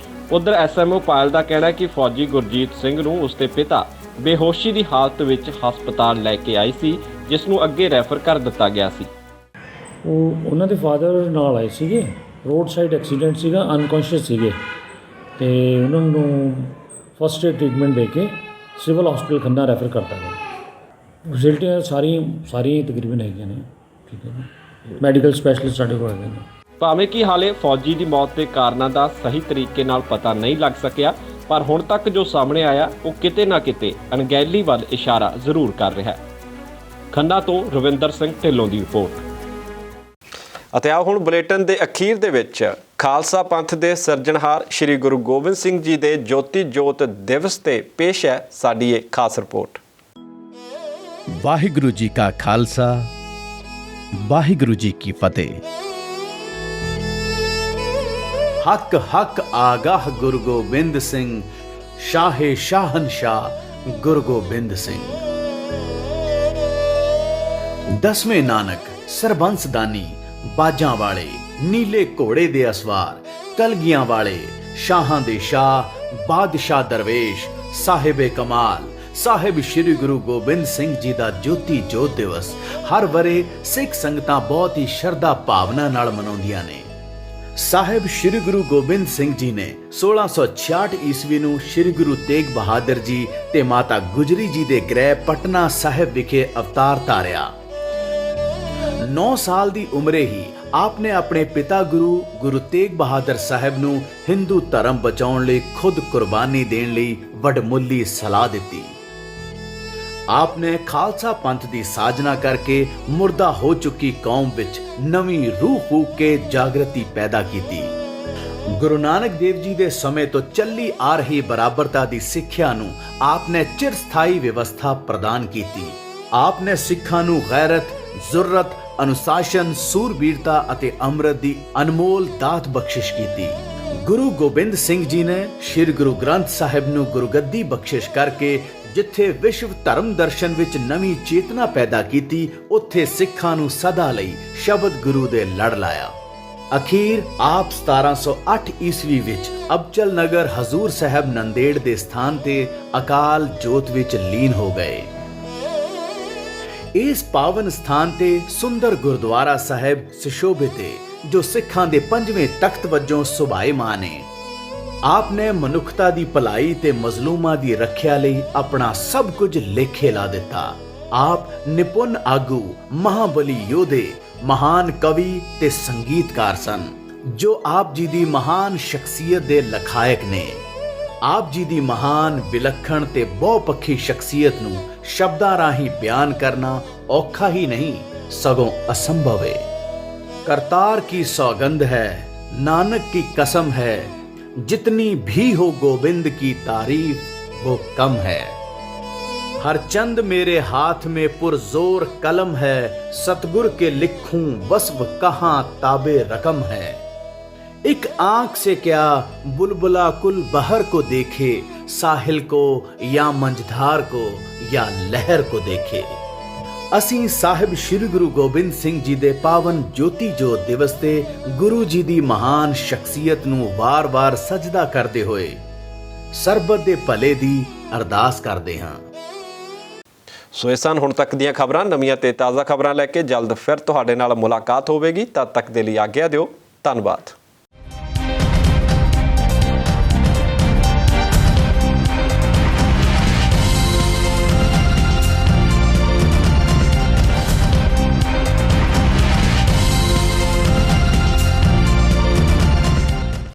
ਉਧਰ SMO ਪਾਇਲ ਦਾ ਕਹਿਣਾ ਹੈ ਕਿ ਫੌਜੀ ਗੁਰਜੀਤ ਸਿੰਘ ਨੂੰ ਉਸਦੇ ਪਿਤਾ ਬੇਹੋਸ਼ੀ ਦੀ ਹਾਲਤ ਵਿੱਚ ਹਸਪਤਾਲ ਲੈ ਕੇ ਆਏ ਸੀ, ਜਿਸ ਨੂੰ ਅੱਗੇ ਰੈਫਰ ਕਰ ਦਿੱਤਾ ਗਿਆ ਸੀ। ਉਹ ਉਹਨਾਂ ਦੇ ਫਾਦਰ ਨਾਲ ਆਏ ਸੀਗੇ, ਰੋਡ ਸਾਈਡ ਐਕਸੀਡੈਂਟ ਸੀਗਾ, ਅਨਕੌਂਸ਼ੀਅਸ ਸੀਗੇ, ਤੇ ਉਹਨਾਂ ਨੂੰ ਫਸਟ ਏਡ ਟ੍ਰੀਟਮੈਂਟ ਦੇ ਕੇ ਸਿਵਲ ਹਸਪੀਟਲ ਖੰਨਾ ਰੈਫਰ ਕਰਤਾ ਗਿਆ। ਫੈਸਿਲਿਟੀਆਂ ਸਾਰੀਆਂ ਤਕਰੀਬਨ ਹੈਗੀਆਂ ਨੇ, ਠੀਕ ਹੈ ਜੀ। ਮੈਡੀਕਲ ਸਪੈਸ਼ਲਿਸਟ ਸਾਡੇ ਕੋਲ ਹੈਗੇ ਨੇ। ਭਾਵੇਂ ਕਿ ਹਾਲੇ ਫੌਜੀ ਦੀ ਮੌਤ ਦੇ ਕਾਰਨਾਂ ਦਾ ਸਹੀ ਤਰੀਕੇ ਨਾਲ ਪਤਾ ਨਹੀਂ ਲੱਗ ਸਕਿਆ, ਪਰ ਹੁਣ ਤੱਕ ਜੋ ਸਾਹਮਣੇ ਆਇਆ ਉਹ ਕਿਤੇ ਨਾ ਕਿਤੇ ਅਣਗਹਿਲੀ ਵੱਲ ਇਸ਼ਾਰਾ ਜ਼ਰੂਰ ਕਰ ਰਿਹਾ ਹੈ। ਖੰਨਾ ਤੋਂ ਰਵਿੰਦਰ ਸਿੰਘ ਢਿੱਲੋਂ ਦੀ ਰਿਪੋਰਟ। ਅਤੇ ਆਓ ਹੁਣ ਬੁਲੇਟਿਨ ਦੇ ਅਖੀਰ ਦੇ ਵਿੱਚ ਖਾਲਸਾ ਪੰਥ ਦੇ ਸਿਰਜਣਹਾਰ ਸ੍ਰੀ ਗੁਰੂ ਗੋਬਿੰਦ ਸਿੰਘ ਜੀ ਦੇ ਜੋਤੀ ਜੋਤ ਦਿਵਸ ਤੇ ਪੇਸ਼ ਹੈ ਸਾਡੀ ਇਹ ਖਾਸ ਰਿਪੋਰਟ। ਵਾਹਿਗੁਰੂ ਜੀ ਕਾ ਖਾਲਸਾ, ਵਾਹਿਗੁਰੂ ਜੀ ਕੀ ਫਤਿਹ। ਹੱਕ ਹੱਕ ਆਗਾਹ ਗੁਰੂ ਗੋਬਿੰਦ ਸਿੰਘ, ਸ਼ਾਹੇ ਸ਼ਾਹਨਸ਼ਾਹ ਗੁਰੂ ਗੋਬਿੰਦ ਸਿੰਘ। ਦਸਵੇਂ ਨਾਨਕ ਸਰਬੰਸ ਦਾਨੀ, ਬਾਜਾਂ ਵਾਲੇ, ਨੀਲੇ ਘੋੜੇ ਦੇ ਅਸਵਾਰ, ਕਲਗੀਆਂ ਵਾਲੇ, ਸ਼ਾਹਾਂ ਦੇ ਸ਼ਾਹ, ਬਾਦਸ਼ਾਹ ਦਰਵੇਸ਼, ਸਾਹਿਬੇ ਕਮਾਲ ਸਾਹਿਬ ਸ੍ਰੀ ਗੁਰੂ ਗੋਬਿੰਦ ਸਿੰਘ ਜੀ ਦਾ ਜੋਤੀ ਜੋਤ ਦਿਵਸ ਹਰ ਵਰੇ ਸਿੱਖ ਸੰਗਤਾਂ ਬਹੁਤ ਹੀ ਸ਼ਰਧਾ ਭਾਵਨਾ ਨਾਲ ਮਨਾਉਂਦੀਆਂ ਨੇ। ਸਾਹਿਬ ਸ੍ਰੀ ਗੁਰੂ ਗੋਬਿੰਦ ਸਿੰਘ ਜੀ ਨੇ 1666 ਈਸਵੀ ਨੂੰ ਸ੍ਰੀ ਗੁਰੂ ਤੇਗ ਬਹਾਦਰ ਜੀ ਤੇ ਮਾਤਾ ਗੁਜਰੀ ਜੀ ਦੇ ਗ੍ਰਹਿ ਪਟਨਾ ਸਾਹਿਬ ਵਿਖੇ ਅਵਤਾਰ ਧਾਰਿਆ। 9 ਸਾਲ ਦੀ ਉਮਰੇ ਹੀ ਆਪਨੇ ਆਪਣੇ ਪਿਤਾ ਗੁਰੂ ਤੇਗ ਬਹਾਦਰ ਸਾਹਿਬ ਨੂੰ ਹਿੰਦੂ ਧਰਮ ਬਚਾਉਣ ਲਈ ਖੁਦ ਕੁਰਬਾਨੀ ਦੇਣ ਲਈ ਵਡਮੁੱਲੀ ਸਲਾਹ ਦਿੱਤੀ। ਆਪਨੇ ਖਾਲਸਾ ਪੰਥ ਦੀ ਸਾਜਨਾ ਕਰਕੇ ਮੁਰਦਾ ਹੋ ਚੁੱਕੀ ਕੌਮ ਵਿੱਚ ਨਵੀਂ ਰੂਹ ਫੂਕ ਕੇ ਜਾਗਰਤੀ ਪੈਦਾ ਕੀਤੀ। ਗੁਰੂ ਨਾਨਕ ਦੇਵ ਜੀ ਦੇ ਸਮੇਂ ਤੋਂ ਚੱਲੀ ਆ ਰਹੀ ਬਰਾਬਰਤਾ ਦੀ ਸਿੱਖਿਆ ਨੂੰ ਆਪਨੇ ਚਿਰਸਥਾਈ ਵਿਵਸਥਾ ਪ੍ਰਦਾਨ ਕੀਤੀ। ਆਪਨੇ ਸਿੱਖਾਂ ਨੂੰ ਗੈਰਤ, ਜ਼ੁਰਰਤ, ਅਨੁਸ਼ਾਸਨ, ਸੂਰਬੀਰਤਾ ਅਤੇ ਅੰਮ੍ਰਿਤ ਦੀ ਅਨਮੋਲ ਦਾਤ ਬਖਸ਼ਿਸ਼ ਕੀਤੀ। ਗੁਰੂ ਗੋਬਿੰਦ ਸਿੰਘ ਜੀ ਨੇ ਸ਼੍ਰੀ ਗੁਰੂ ਗ੍ਰੰਥ ਸਾਹਿਬ ਨੂੰ ਗੁਰਗੱਦੀ ਬਖਸ਼ਿਸ਼ ਕਰਕੇ ਜਿੱਥੇ ਵਿਸ਼ਵ ਧਰਮ ਦਰਸ਼ਨ ਵਿੱਚ ਨਵੀਂ ਚੇਤਨਾ ਪੈਦਾ ਕੀਤੀ, ਉੱਥੇ ਸਿੱਖਾਂ ਨੂੰ ਸਦਾ ਲਈ ਸ਼ਬਦ ਗੁਰੂ ਦੇ ਲੜ ਲਾਇਆ। ਅਖੀਰ ਆਪ 1708 ਈਸਵੀ ਵਿੱਚ ਅਬਚਲ ਨਗਰ ਹਜ਼ੂਰ ਸਾਹਿਬ ਨੰਦੇੜ ਦੇ ਸਥਾਨ ਤੇ ਅਕਾਲ ਜੋਤ ਵਿੱਚ ਲੀਨ ਹੋ ਗਏ। ਇਸ ਪਾਵਨ ਸਥਾਨ ਤੇ ਸੁੰਦਰ ਗੁਰਦੁਆਰਾ ਸਾਹਿਬ ਸੁਸ਼ੋਭਿਤ ਹੈ, ਜੋ ਸਿੱਖਾਂ ਦੇ 5ਵੇਂ ਤਖਤ ਵਜੋਂ ਸੁਭਾਏਮਾਨ ਹੈ। ਆਪਨੇ ਮਨੁੱਖਤਾ ਦੀ ਭਲਾਈ ਤੇ ਮਜ਼ਲੂਮਾਂ ਦੀ ਰੱਖਿਆ ਲਈ ਆਪਣਾ ਸਭ ਕੁਝ ਲੇਖੇ ਲਾ ਦਿੱਤਾ। ਆਪ ਨਿਪੁੰਨ ਆਗੂ, ਮਹਾਬਲੀ ਯੋਧੇ, ਮਹਾਨ ਕਵੀ ਤੇ ਸੰਗੀਤਕਾਰ ਸਨ, ਜੋ ਆਪ ਜੀ ਦੀ ਮਹਾਨ ਸ਼ਖਸੀਅਤ ਦੇ ਲਖਾਇਕ ਨੇ। ਆਪ ਜੀ ਦੀ ਮਹਾਨ, ਵਿਲੱਖਣ ਤੇ ਬਹੁਪੱਖੀ ਸ਼ਖਸੀਅਤ ਨੂੰ ਸ਼ਬਦਾਂ ਰਾਹੀਂ ਬਿਆਨ ਕਰਨਾ ਔਖਾ ਹੀ ਨਹੀਂ, ਸਗੋਂ ਅਸੰਭਵ ਹੈ। करतार की सौगंध है, नानक की कसम है, जितनी भी हो गोविंद की तारीफ वो कम है। हर चंद मेरे हाथ में पुरजोर कलम है, सतगुर के लिखूं वस्फ कहाँ ताबे रकम है। एक आंख से क्या बुलबुला कुल बहर को देखे, साहिल को या मंझधार को या लहर को देखे। ਅਸੀਂ ਸਾਹਿਬ ਸ਼੍ਰੀ ਗੁਰੂ ਗੋਬਿੰਦ ਸਿੰਘ ਜੀ ਦੇ ਪਾਵਨ ਜੋਤੀ ਜੋਤ ਦਿਵਸ ਤੇ ਗੁਰੂ ਜੀ ਦੀ ਮਹਾਨ ਸ਼ਖਸੀਅਤ ਨੂੰ ਵਾਰ-ਵਾਰ ਸਜਦਾ ਕਰਦੇ ਹੋਏ ਸਰਬਤ ਦੇ ਭਲੇ ਦੀ ਅਰਦਾਸ ਕਰਦੇ ਹਾਂ। ਸੋ ਇਹ ਸਨ ਹੁਣ ਤੱਕ ਦੀਆਂ ਖਬਰਾਂ। ਨਵੀਆਂ ਤੇ ਤਾਜ਼ਾ ਖਬਰਾਂ ਲੈ ਕੇ ਜਲਦ ਫਿਰ ਤੁਹਾਡੇ ਨਾਲ ਮੁਲਾਕਾਤ ਹੋਵੇਗੀ। ਤਦ ਤੱਕ ਦੇ ਲਈ ਆਗਿਆ ਦਿਓ। ਧੰਨਵਾਦ।